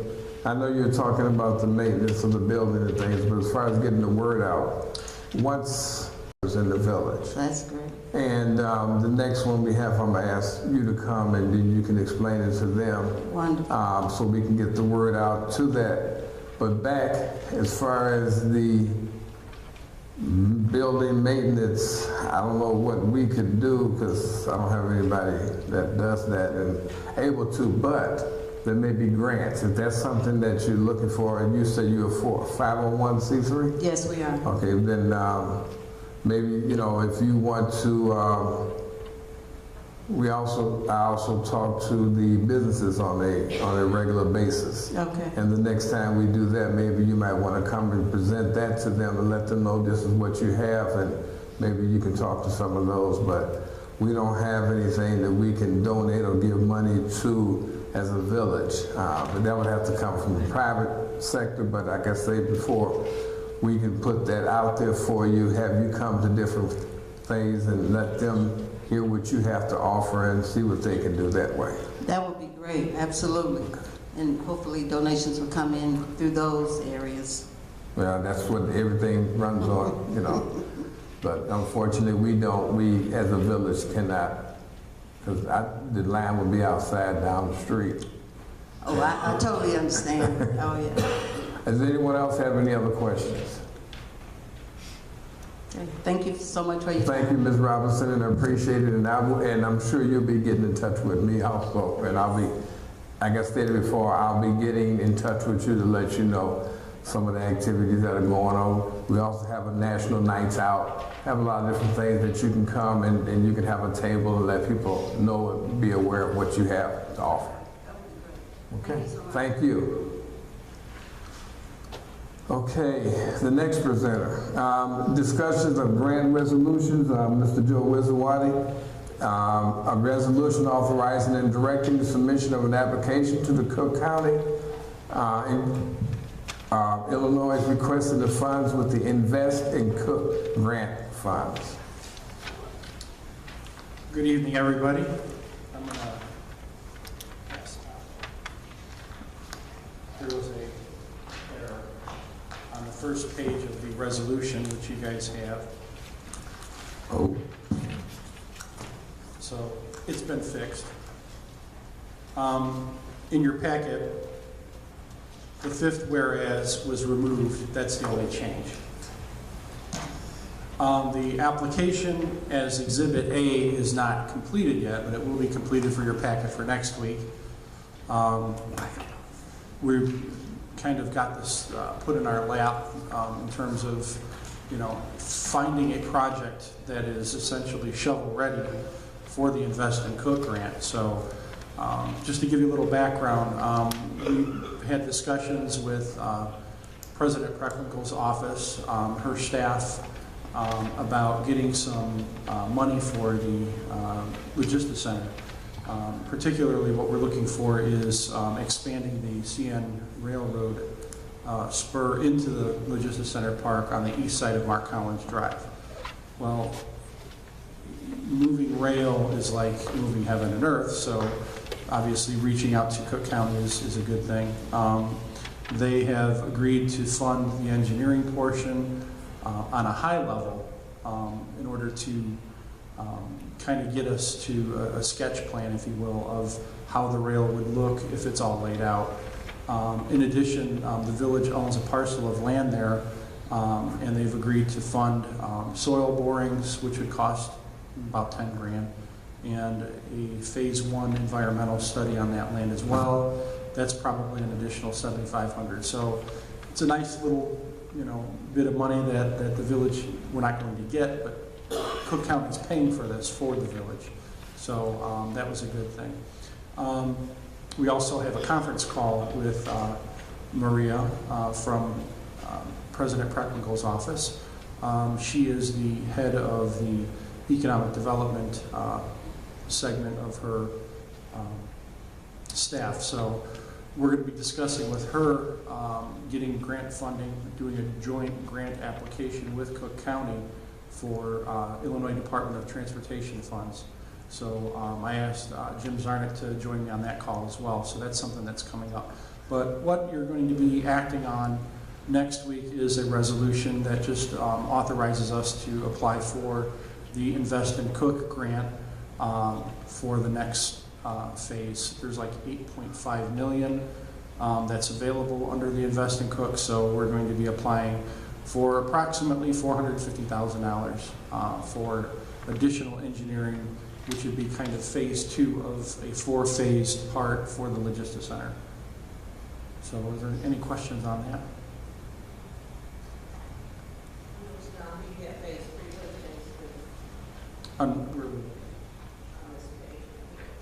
I know you're talking about the maintenance of the building and things, but as far as getting the word out, once it's in the village. That's great. And the next one we have, I'm going to ask you to come and then you can explain it to them. Wonderful. So we can get the word out to that. But back, as far as the building maintenance, I don't know what we could do because I don't have anybody that does that and able to, but there may be grants. If that's something that you're looking for, and you say you're for 501c3? Yes, we are. Okay, then maybe, you know, if you want to, I also talk to the businesses on a regular basis. Okay. And the next time we do that, maybe you might want to come and present that to them and let them know this is what you have, and maybe you can talk to some of those. But we don't have anything that we can donate or give money to as a village. But that would have to come from the private sector. But like I said before, we can put that out there for you, have you come to different things and let them hear what you have to offer and see what they can do that way. That would be great, absolutely. And hopefully donations will come in through those areas. Well, that's what everything runs on, you know. But unfortunately, we as a village cannot, because the line would be outside down the street. Oh, I totally understand. Oh, yeah. Does anyone else have any other questions? Okay. Thank you so much for your time. Thank you, Ms. Robinson, and I appreciate it. And I'm sure you'll be getting in touch with me also. And like I stated before, I'll be getting in touch with you to let you know some of the activities that are going on. We also have a national nights out, have a lot of different things that you can come and you can have a table and let people know and be aware of what you have to offer. Okay, thank you. Okay, the next presenter. Discussions of grant resolutions, Mr. Joe Wizawati. A resolution authorizing and directing the submission of an application to the Cook County Illinois requesting the funds with the Invest in Cook grant funds. Good evening, everybody. I'm going to pass it out. There was an error on the first page of the resolution, which you guys have. Oh. So it's been fixed. In your packet, the fifth whereas was removed. That's the only change. The application as Exhibit A is not completed yet, but it will be completed for your packet for next week. We've kind of got this put in our lap in terms of, you know, finding a project that is essentially shovel-ready for the Invest in Cook grant. So Just to give you a little background, we had discussions with President Preckwinkle's office, her staff, about getting some money for the Logistics Center. Particularly what we're looking for is expanding the CN Railroad spur into the Logistics Center Park on the east side of Mark Collins Drive. Well, moving rail is like moving heaven and earth, so obviously reaching out to Cook County is a good thing. They have agreed to fund the engineering portion on a high level in order to kind of get us to a sketch plan, if you will, of how the rail would look if it's all laid out. In addition, the village owns a parcel of land there, and they've agreed to fund soil borings, which would cost about 10 grand, and a phase 1 environmental study on that land as well. That's probably an additional $7,500. So it's a nice little, bit of money that the village, we're not going to get, but Cook County's paying for this for the village. So that was a good thing. We also have a conference call with Maria from President Preckwinkle's office. She is the head of the economic development segment of her staff. So we're going to be discussing with her getting grant funding, doing a joint grant application with Cook County for Illinois Department of Transportation funds. So I asked Jim Zarnick to join me on that call as well. So that's something that's coming up. But what you're going to be acting on next week is a resolution that just authorizes us to apply for the Invest in Cook grant for the next phase. There's like 8.5 million that's available under the Invest in Cook. So we're going to be applying for approximately $450,000 for additional engineering, which would be kind of phase 2 of a 4-phased part for the Logistics Center. So are there any questions on that?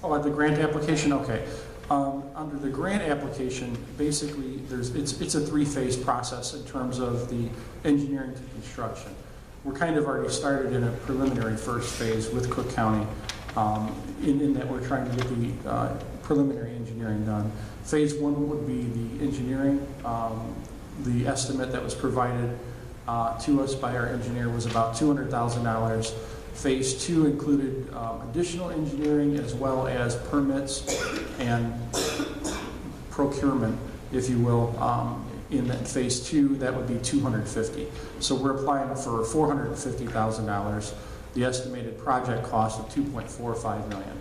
Oh, at the grant application? Okay. Under the grant application, basically, it's a 3-phase process in terms of the engineering to construction. We're kind of already started in a preliminary first phase with Cook County in that we're trying to get the preliminary engineering done. Phase 1 would be the engineering. The estimate that was provided to us by our engineer was about $200,000. Phase 2 included additional engineering as well as permits and procurement, if you will. In that phase 2, that would be $250,000. So we're applying for $450,000. The estimated project cost of $2.45 million.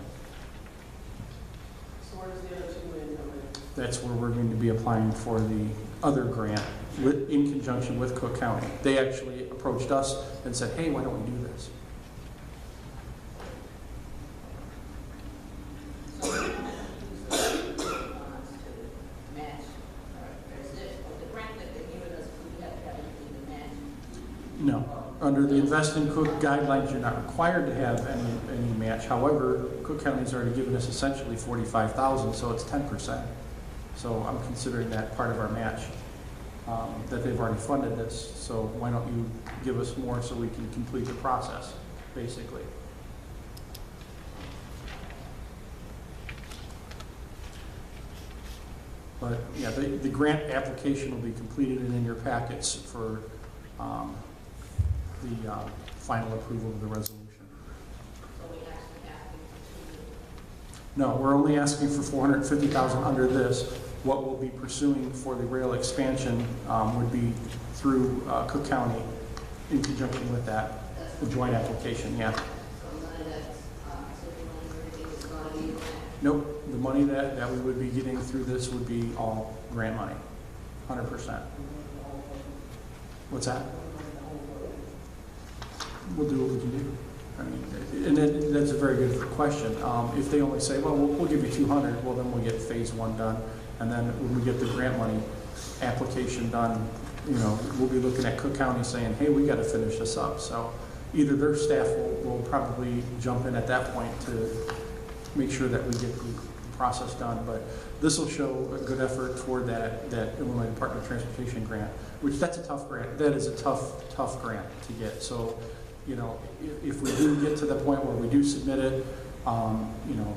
So where does the other $2 million come in? That's where we're going to be applying for the other grant in conjunction with Cook County. They actually approached us and said, hey, why don't we do this? No. Under the Invest in Cook guidelines, you're not required to have any match. However, Cook County's already given us essentially $45,000, so it's 10%. So I'm considering that part of our match, that they've already funded this. So why don't you give us more so we can complete the process, basically. But yeah, the grant application will be completed and in your packets for the final approval of the resolution. So we actually have to. No, we're only asking for $450,000 under this. What we'll be pursuing for the rail expansion would be through Cook County in conjunction with that, the joint application, yeah. So none of that's city money or anything is going to be grant. Nope, the money that we would be getting through this would be all grant money, 100%. What's that? We'll do what we can do. I mean, and that's a very good question. If they only say, well, we'll give you 200, well, then we'll get phase 1 done. And then when we get the grant money application done, we'll be looking at Cook County saying, hey, we got to finish this up. So either their staff will probably jump in at that point to make sure that we get the process done, but this will show a good effort toward that Illinois Department of Transportation grant, which that's a tough grant. That is a tough grant to get. So, you know, if we do get to the point where we do submit it, you know,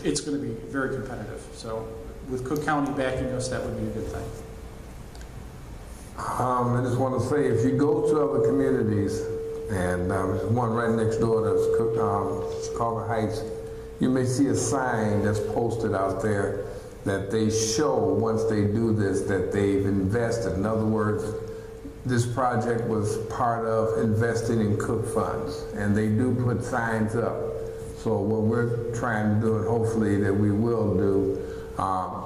it's going to be very competitive. So with Cook County backing us, that would be a good thing. I just want to say, if you go to other communities, and there's one right next door that's Chicago Heights, you may see a sign that's posted out there that they show, once they do this, that they've invested. In other words, this project was part of investing in Cook funds, and they do put signs up. So what we're trying to do, and hopefully that we will do,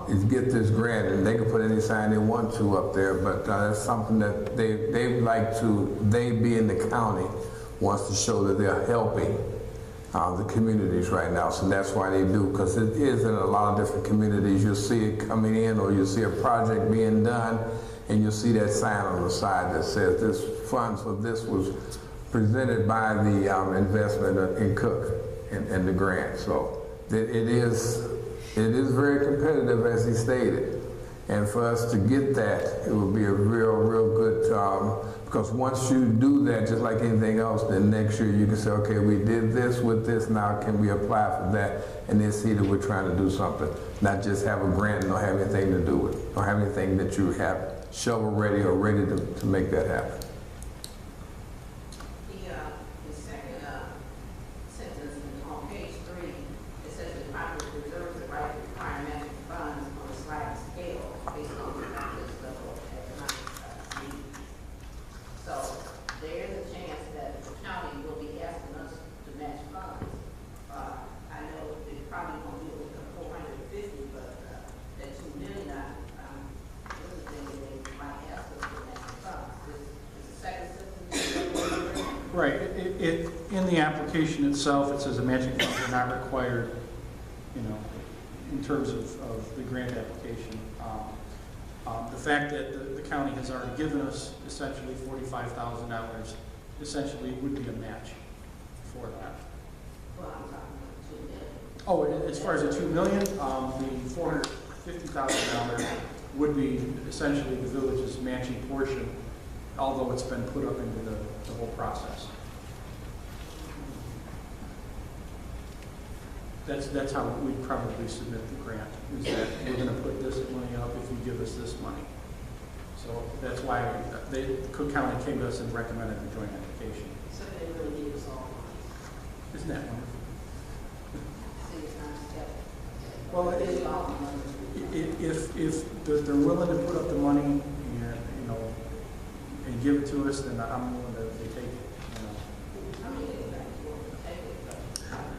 is get this grant, and they can put any sign they want to up there, but that's something that they like to, they being the county, wants to show that they're helping the communities right now. So that's why they do, because it is in a lot of different communities. You'll see it coming in, or you'll see a project being done, and you'll see that sign on the side that says this funds for this was presented by the investment in Cook and the grant. So it is very competitive, as he stated. And for us to get that, it will be a real good, because once you do that, just like anything else, then next year you can say, okay, we did this with this, now can we apply for that? And then see that we're trying to do something, not just have a grant and don't have anything to do with it, don't have anything that you have shovel ready or ready to make that happen. The second sentence on page 3, it says the department reserves the right to require matching funds on a sliding scale based on the practice level of economic needs. So there's a chance that the county will be asking us to match funds. I know it probably won't be with the 450, but that $2 million, might ask us to match funds. Is the second sentence? Right. In the application itself, it says the matching funds are not required, you know, in terms of the grant application. The fact that the county has already given us essentially $45,000 essentially would be a match for that. Well, I'm talking about $2 million. Oh, as far as the $2 million, the $450,000 would be essentially the village's matching portion, although it's been put up into the whole process. That's how we'd probably submit the grant, is that we're going to put this money up if you give us this money. So that's why Cook County came to us and recommended the joint application. So they really give us all money. Isn't that wonderful? Well, Well, it is all money. if they're willing to put up the money and, you know, and give it to us, then I'm willing to take it. You know. I mean, take it.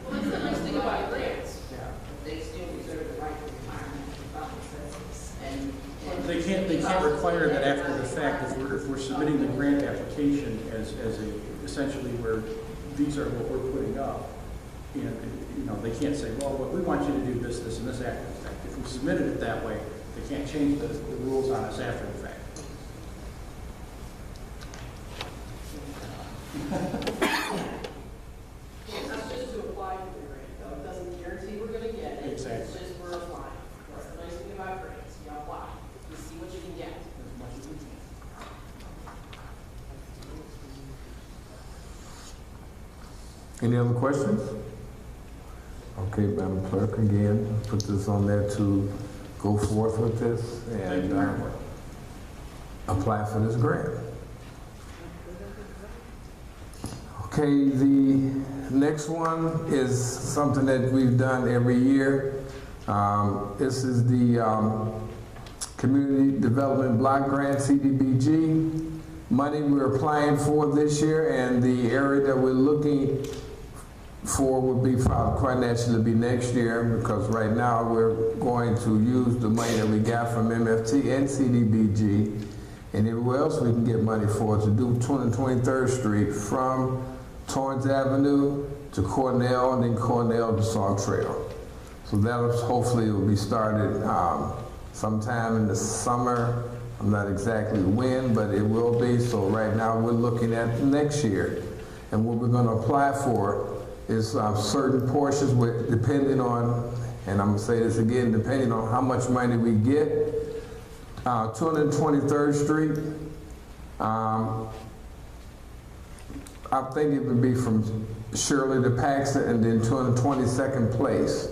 Well, that's the nice thing about grants. Yeah. They still reserve the right to retirement funds. And They can't require that after the fact. If we're submitting the grant application as essentially where these are what we're putting up, and you know, they can't say, well, we want you to do this, and this after the fact. If we submitted it that way, they can't change the rules on us after the fact. That's just to apply for the grant, though. It doesn't guarantee we're gonna get it. Exactly. It's just we're applying. That's the nice thing about grants. You apply, you see what you can get. As much as we can. Any other questions? Okay, Madam Clerk, again, put this on there to go forth with this Thank and you very much. apply for this grant. Okay, the next one is something that we've done every year. This is the Community Development Block Grant, CDBG. Money we're applying for this year, and the area that we're looking for would be quite naturally be next year, because right now we're going to use the money that we got from MFT and CDBG and everywhere else we can get money for to do 223rd Street from Torrance Avenue to Cornell, and then Cornell to Sauk Trail. So that hopefully will be started sometime in the summer. I'm not exactly when, but it will be. So right now we're looking at next year. And what we're going to apply for is certain portions, depending on and I'm gonna say this again, depending on how much money we get, 223rd Street, I think it would be from Shirley to Paxton and then 222nd Place.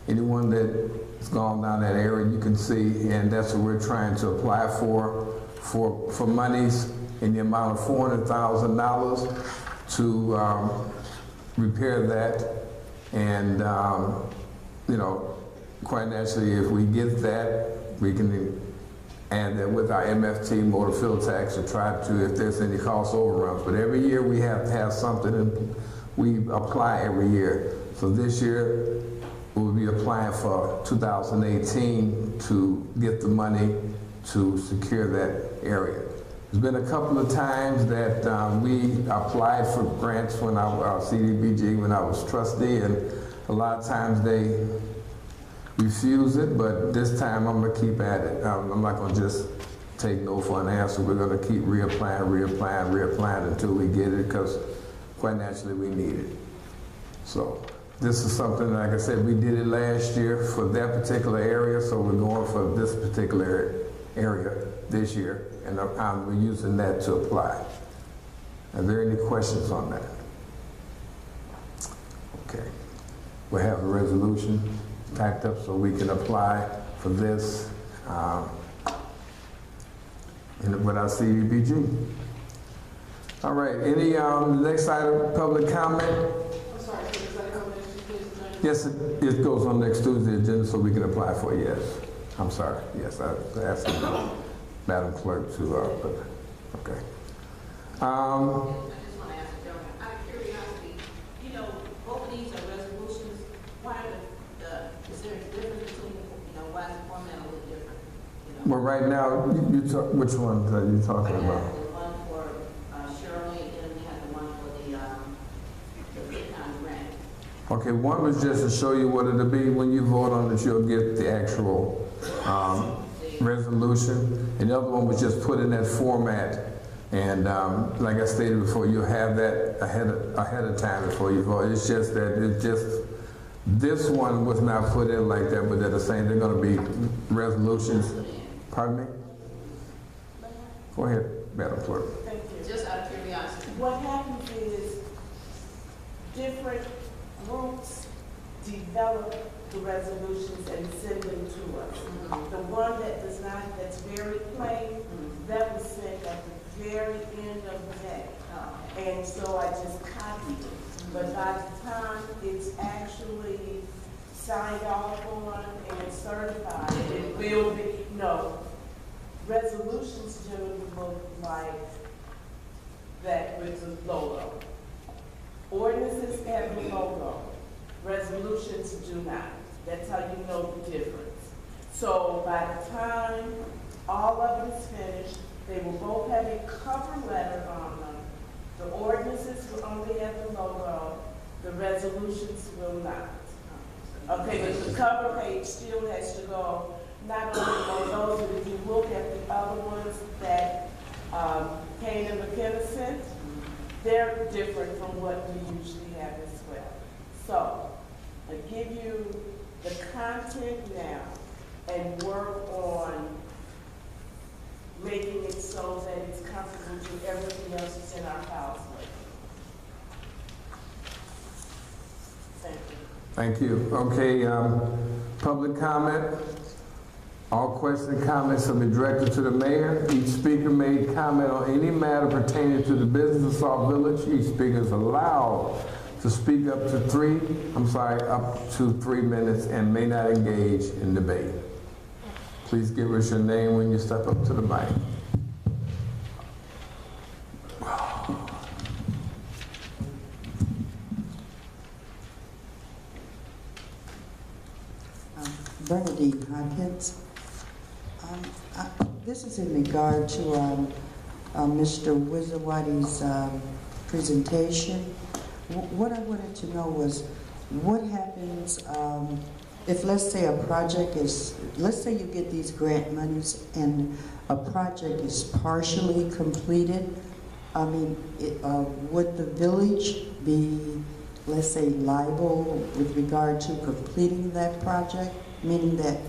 Anyone that's gone down that area, you can see, and that's what we're trying to apply for monies in the amount of $400,000 to repair that. And, you know, quite naturally, if we get that, we can add that with our MFT motor fuel tax to try to, if there's any cost overruns. But every year we have to have something, and we apply every year. So this year we'll be applying for 2018 to get the money to secure that area. There's been a couple of times that we applied for grants when I was CDBG, when I was trustee, and a lot of times they refuse it, but this time I'm gonna keep at it. I'm not gonna just take no for an answer. We're gonna keep reapplying until we get it, because quite naturally we need it. So this is something, like I said, we did it last year for that particular area, so we're going for this particular area this year, and we're using that to apply. Are there any questions on that? Okay. We'll have a resolution typed up so we can apply for this with our CDBG. All right, any next item, public comment? I'm sorry, does that go next Tuesday? Yes, it goes on next Tuesday agenda so we can apply for it, yes. I'm sorry, yes, I asked Madam Clerk to, okay. I just want to ask the gentleman, out of curiosity, you know, both of these are resolutions. Why is there a difference between, you know, why is the format a little different? You know? Well, right now, you talk, which ones are you talking about? The one for Shirley, and then we have the one for the Vietnam grant. Okay, one was just to show you what it'll be. When you vote on it, you'll get the actual resolution. And the other one was just put in that format. And like I stated before, you'll have that ahead of time before you vote. It's just that this one was not put in like that, but they're the same. They're going to be resolutions. Pardon me? Go ahead, Madam Clerk. Thank you. Just out of curiosity. What happens is different groups develop the resolutions and send them to us. The one that does not, that's very plain, that was sent at the very end of the day. And so I just copied it. But by the time it's actually signed off on and certified, it will be, no, resolutions generally look like that with the logo. Ordinances have the logo. Resolutions do not. That's how you know the difference. So by the time all of it is finished, they will both have a cover letter on them. The ordinances will only have the logo. The resolutions will not. Okay, but the cover page still has to go, not only on those, but if you look at the other ones that Kane and McKenna sent, they're different from what we usually have as well. So, I give you the content now and work on making it so that it's comfortable to everything else that's in our files. Thank you. Thank you. Okay, public comment. All questions and comments will be directed to the mayor. Each speaker may comment on any matter pertaining to the business of Sauk Village. Each speaker is allowed to speak up to 3 minutes and may not engage in debate. Please give us your name when you step up to the mic. Bernadine Hopkins. This is in regard to Mr. Wizawadi's presentation. What I wanted to know was what happens if, let's say, a project is, let's say you get these grant monies and a project is partially completed. I mean, would the village be let's say, liable with regard to completing that project? Meaning that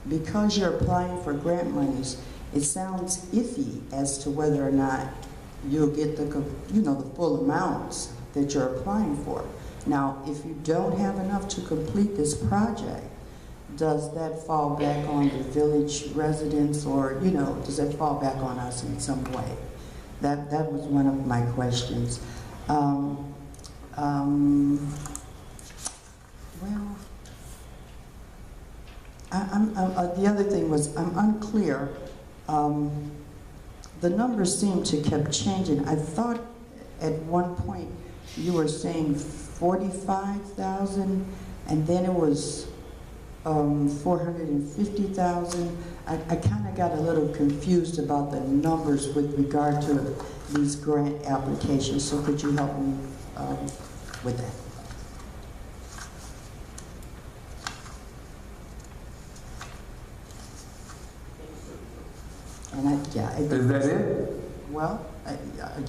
because you're applying for grant monies, it sounds iffy as to whether or not you'll get the full amounts that you're applying for. Now, if you don't have enough to complete this project, does that fall back on the village residents, or, does that fall back on us in some way? That was one of my questions. Well, the other thing was, I'm unclear. The numbers seem to kept changing. I thought at one point you were saying 45,000, and then it was 450,000. I kind of got a little confused about the numbers with regard to these grant applications. So could you help me with that? And is that it? Well,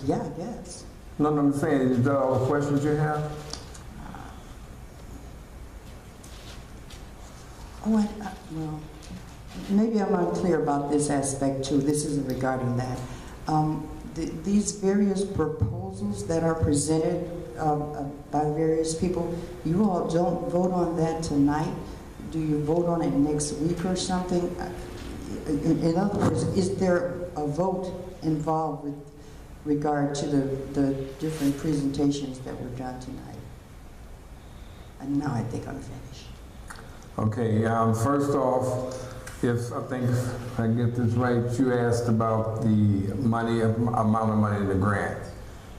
yeah, I guess. No, I'm saying, is that all the questions you have? Well, maybe I'm unclear about this aspect too. This isn't regarding that. These various proposals that are presented by various people, you all don't vote on that tonight? Do you vote on it next week or something? In other words, is there a vote involved with regard to the different presentations that were done tonight? And now I think I'm finished. Okay, first off, if I get this right, you asked about the amount of money in the grant.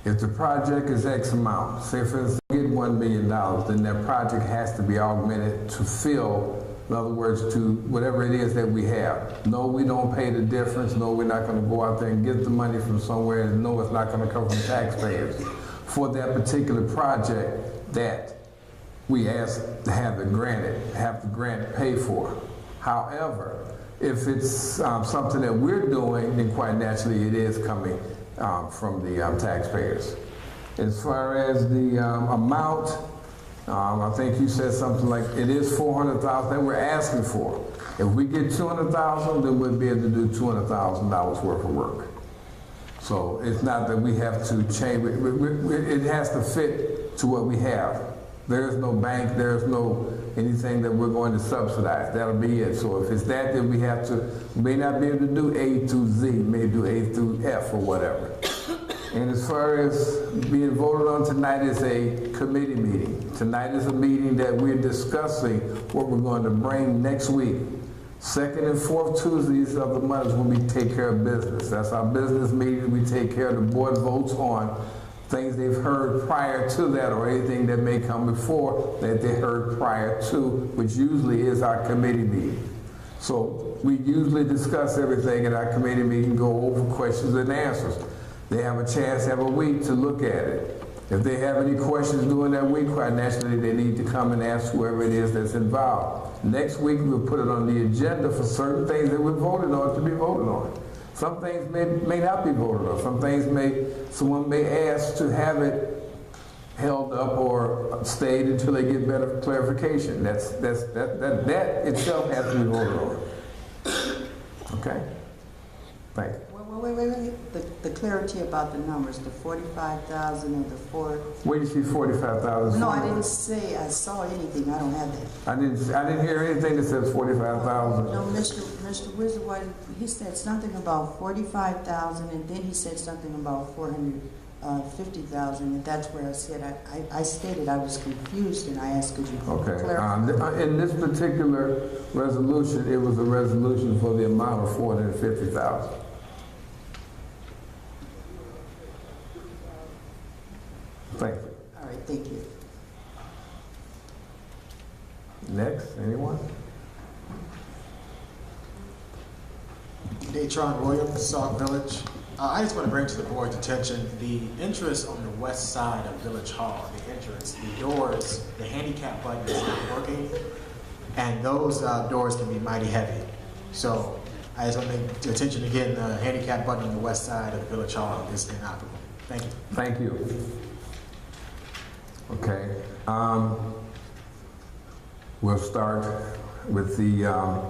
If the project is X amount, say for instance, get $1 million, then that project has to be augmented to fill, in other words, to whatever it is that we have. No, we don't pay the difference. No, we're not going to go out there and get the money from somewhere, and no, it's not going to come from taxpayers. For that particular project that we ask to have the grant pay for. However, if it's something that we're doing, then quite naturally it is coming from the taxpayers. As far as the amount, I think you said something like it is $400,000 that we're asking for. If we get $200,000, then we'll be able to do $200,000 worth of work. So it's not that we have to change, it has to fit to what we have. There's no bank, there's no anything that we're going to subsidize. That'll be it. So if it's that, then we may not be able to do A through Z, may do A through F or whatever. And as far as being voted on tonight is a committee meeting. Tonight is a meeting that we're discussing what we're going to bring next week. Second and fourth Tuesdays of the month is when we take care of business. That's our business meeting. We take care of the board votes on things they've heard prior to that, or anything that may come before that they heard prior to, which usually is our committee meeting. So we usually discuss everything at our committee meeting, go over questions and answers. They have a chance, have a week to look at it. If they have any questions during that week, quite naturally they need to come and ask whoever it is that's involved. Next week we'll put it on the agenda for certain things that we're voted on to be voted on. Some things may not be voted on. Some things someone may ask to have it held up or stayed until they get better clarification. That itself has to be voted on. Okay? Thank you. Wait. The clarity about the numbers, the 45,000 and the 4. Where do you see 45,000? No, I didn't say I saw anything. I don't have that. I didn't hear anything that says 45,000. No, Mr. Wizard, he said something about 45,000, and then he said something about 450,000, and that's where I said I stated I was confused, and I asked, could you clarify? In this particular resolution, it was a resolution for the amount of 450,000. Thank you. All right, thank you. Next, anyone? Natron Williams, Sauk Village. I just want to bring to the board's attention the entrance on the west side of Village Hall, the entrance, the doors, the handicap button is not working, and those doors can be mighty heavy. So I just want to bring to attention again, the handicap button on the west side of Village Hall is inoperable. Thank you. Thank you. Okay. We'll start with the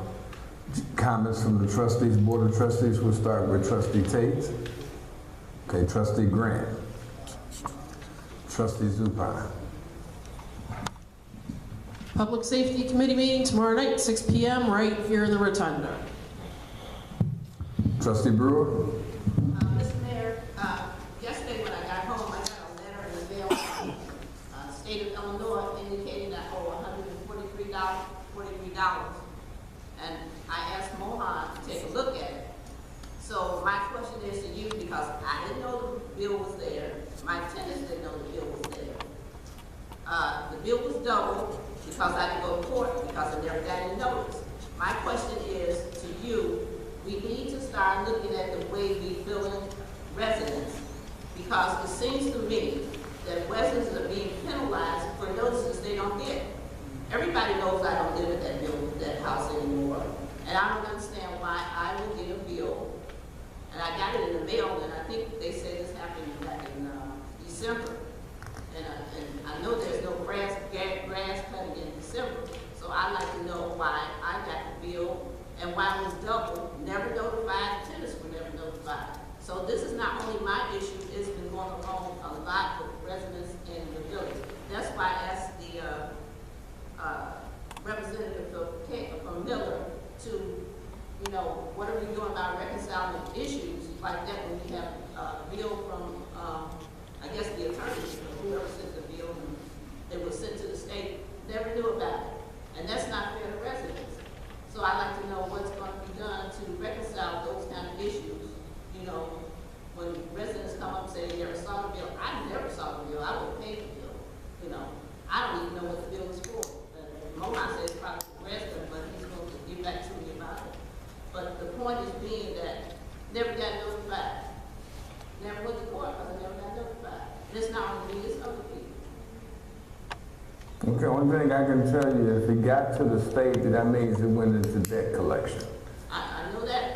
comments from the trustees, board of trustees. We'll start with Trustee Tate. Okay, Trustee Grant. Trustee Zupan. Public Safety Committee meeting tomorrow night, 6 p.m. right here in the Rotunda. Trustee Brewer. Mr. Mayor, yesterday when I got home, I got a letter in the mail from state of Illinois indicating that I owe $143. And I asked Mohan to take a look at it. So my question is to you, because I didn't know the bill was there, my tenants didn't know the bill was there. The bill was doubled because I didn't go to court because I never got any notice. My question is to you, we need to start looking at the way we fill in residents, because it seems to me that residents are being penalized for notices they don't get. Everybody knows I don't live at that house anymore, and I don't understand why I will get a bill, and I got it in the mail, and I think they said this happened back in December, and I know there's no grass cutting in December, so I'd like to know why I got the bill and why it was double, never notified, the tenants were never notified. So this is not only my issue, it's been going along a lot with residents in the village. That's why I asked the representative from Miller to, you know, what are we doing about reconciling issues like that when we have a bill from, I guess the attorney, whoever sent the bill, and it was sent to the state, never knew about it. And that's not fair to residents. So I'd like to know what's going to be done to reconcile those kind of issues. You know, when residents come up and say they never saw the bill, I never saw the bill, I would pay the bill. You know, I don't even know what the bill is for. Mohan says it's probably for resident, but he's going to get back to me about it. But the point is being that never got notified. Never went to court because I never got notified. And it's not only me, it's other people. Okay, one thing I can tell you, if it got to the state, that means it went into debt collection. I know that.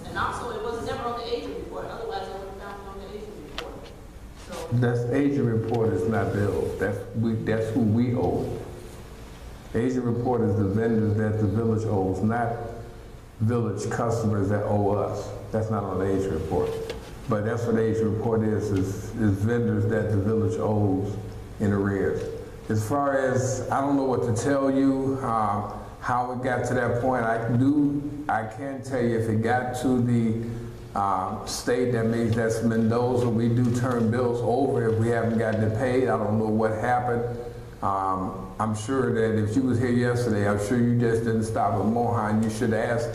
And also it was never on the agent report. Otherwise, I would have found it on the agent report. So That's agent report is not bills. That's who we owe. Agent report is the vendors that the village owes, not village customers that owe us. That's not on the agent report. But that's what the agent report is vendors that the village owes in arrears. As far as, I don't know what to tell you, how it got to that point. I can tell you if it got to the state, that means that's Mendoza. We do turn bills over if we haven't gotten it paid. I don't know what happened. I'm sure that if you was here yesterday, I'm sure you just didn't stop with Mohan. You should ask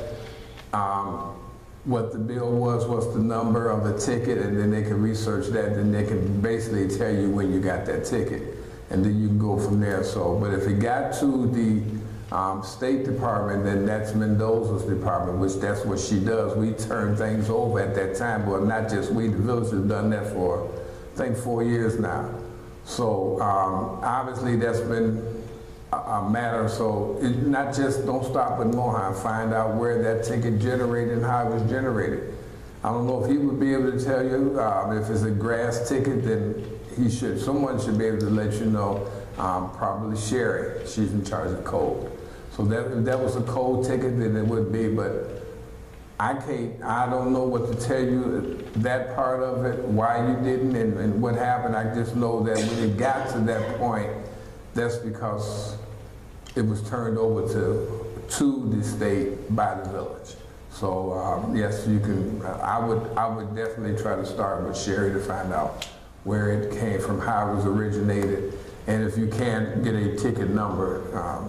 what the bill was, what's the number of the ticket, and then they can research that, and they can basically tell you when you got that ticket, and then you can go from there. So, but if it got to the State Department, then that's Mendoza's department, which that's what she does. We turn things over at that time, but not just we, the village has done that for, I think, 4 years now. So obviously that's been a matter, so not just don't stop with Mohan, find out where that ticket generated and how it was generated. I don't know if he would be able to tell you. If it's a grass ticket, then someone should be able to let you know. Probably Sherry, she's in charge of code. So if that was a code ticket, then it would be, but I don't know what to tell you, that part of it, why you didn't and what happened. I just know that when it got to that point, that's because it was turned over to the state by the village. So yes, you can, I would definitely try to start with Sherry to find out where it came from, how it was originated. And if you can't get a ticket number,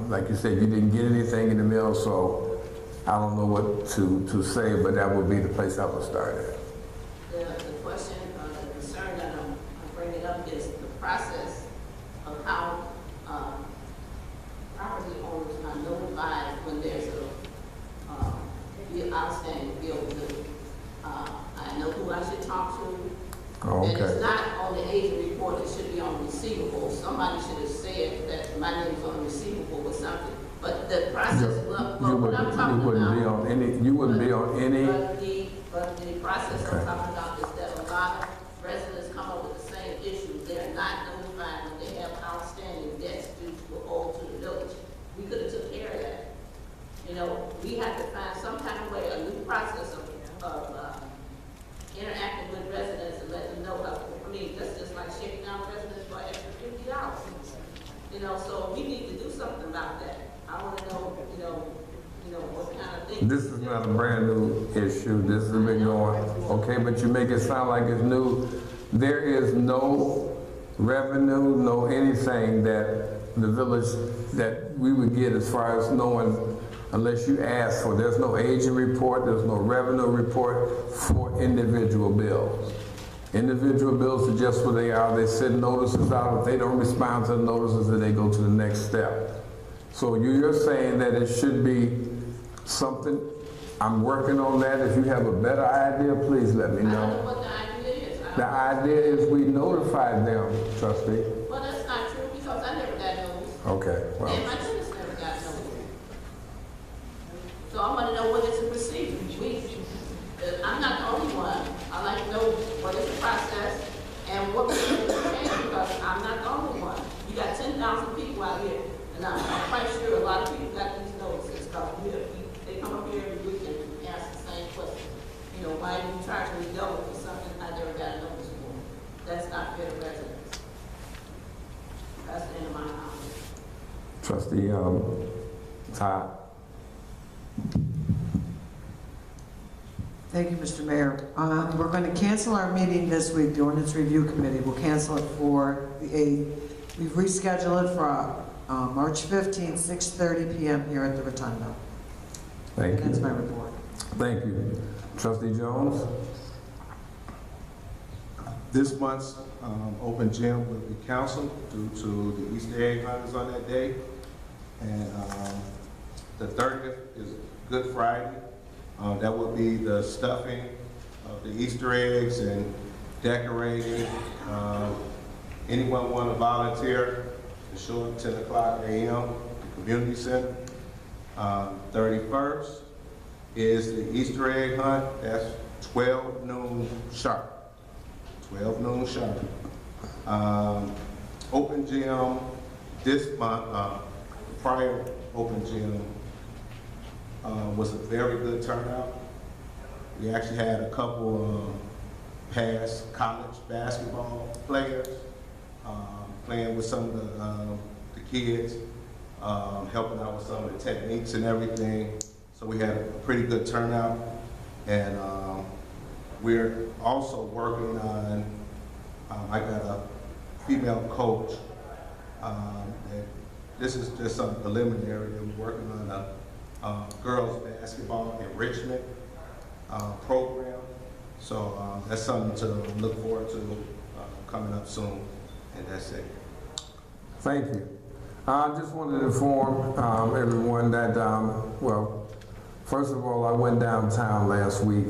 like you said, you didn't get anything in the mail, so I don't know what to say, but that would be the place I would start at. The question, the concern that I'm bringing up is the process of how property owners are notified when there's a outstanding bill due. I know who I should talk to. Oh, okay. And it's not on the agent report, it should be on receivable. Somebody should have said that my name's on receivable or something. But the process, You wouldn't be on any. But the process I'm talking about is that a lot of residents come up with the same issues. They're we have to find some kind of way, a new process of interacting with residents and letting them know how, I mean, that's just like shaking down residents for extra $50. So we need to do something about that. I want to know, what kind of things. This is not a brand new issue. This has been going, okay, but you make it sound like it's new. There is no revenue, no anything that the village, that we would get as far as knowing, unless you ask for. There's no agent report, there's no revenue report for individual bills. Individual bills are just what they are. They send notices out. If they don't respond to the notices, then they go to the next step. So you're saying that it should be something. I'm working on that. If you have a better idea, please let me I don't know. know what the idea is. The idea is we notified them, trustee. Well, that's not true because I never got notice. Okay, And well, my tenants never got notice. So I want to know what is the procedure. I'm not the only one. I like to know what is the process and what we're going to change because I'm not the only one. You got 10,000 people out here, and I'm quite sure a lot of people got these notices because they come up here every week and ask the same question. Why do you charge me double for something I never got a notice for? That's not fair to residents. That's the end of my comment. trustee Todd. Thank you, Mr. Mayor. We're going to cancel our meeting this week, the Ordinance Review Committee. We'll cancel it for the 8th. We've rescheduled it for March 15th, 6:30 p.m. here at the Rotundo. Thank you. That's my report. Thank you. Trustee Jones? This month's open gym will be canceled due to the Easter egg hunters on that day. And the 30th is Good Friday. That will be the stuffing of the Easter eggs and decorating. Anyone want to volunteer to show up 10 o'clock a.m. at the community center. 31st is the Easter egg hunt. That's 12 noon sharp. 12 noon sharp. Open gym this month, prior open gym was a very good turnout. We actually had a couple past college basketball players playing with some of the kids, helping out with some of the techniques and everything. So we had a pretty good turnout. And we're also working on, I got a female coach. This is just some preliminary. We're working on a girls basketball enrichment program. So that's something to look forward to coming up soon. And that's it. Thank you. I just wanted to inform everyone that, well, first of all, I went downtown last week.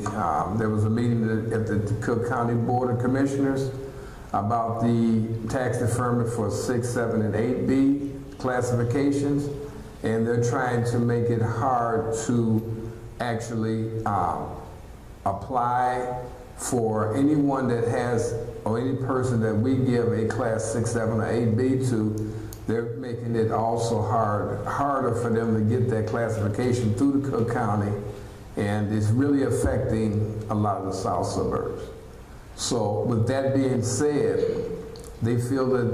There was a meeting at the Cook County Board of Commissioners about the tax deferment for 6, 7, and 8B classifications, and they're trying to make it hard to actually apply for anyone that has, or any person that we give a class 6, 7, or 8B to. They're making it also harder for them to get that classification through the Cook County, and it's really affecting a lot of the south suburbs. So with that being said, they feel that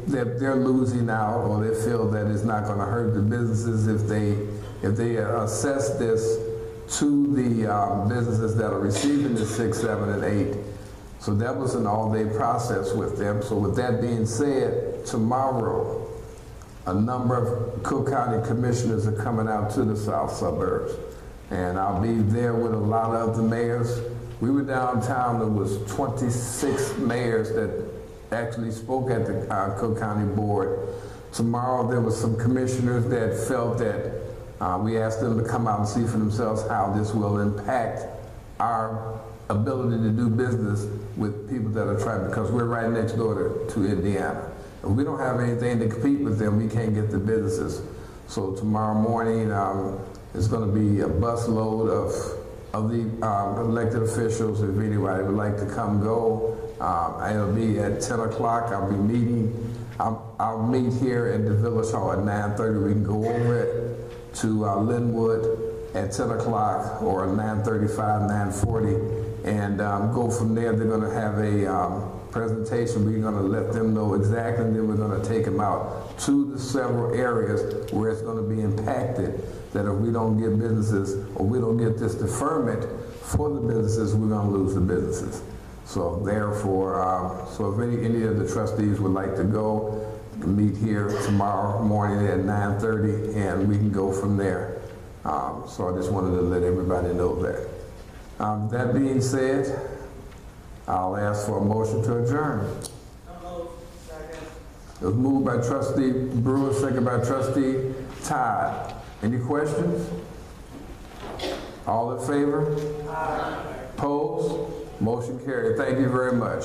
they're losing out, or they feel that it's not going to hurt the businesses if they assess this to the businesses that are receiving the 6, 7, and 8. So that was an all-day process with them. So with that being said, tomorrow, a number of Cook County commissioners are coming out to the south suburbs. And I'll be there with a lot of the mayors. We were downtown, there was 26 mayors that actually spoke at the Cook County Board. Tomorrow there was some commissioners that felt that we asked them to come out and see for themselves how this will impact our ability to do business with people that are trying, because we're right next door to Indiana. If we don't have anything to compete with them, we can't get the businesses. So tomorrow morning, it's going to be a busload of the elected officials. If anybody would like to come go, it'll be at 10 o'clock. I'll be meeting. I'll meet here at the Village Hall at 9:30. We can go over it. to Linwood at 10 o'clock or 9:35, 9:40, and go from there. They're going to have a presentation. We're going to let them know exactly, and then we're going to take them out to the several areas where it's going to be impacted, that if we don't get businesses or we don't get this deferment for the businesses, we're going to lose the businesses. So therefore, so if any of the trustees would like to go, meet here tomorrow morning at 9:30, and we can go from there. So I just wanted to let everybody know that. That being said, I'll ask for a motion to adjourn. It was moved by Trustee Brewer, second by Trustee Todd. Any questions? All in favor? Aye. Opposed? Motion carried. Thank you very much.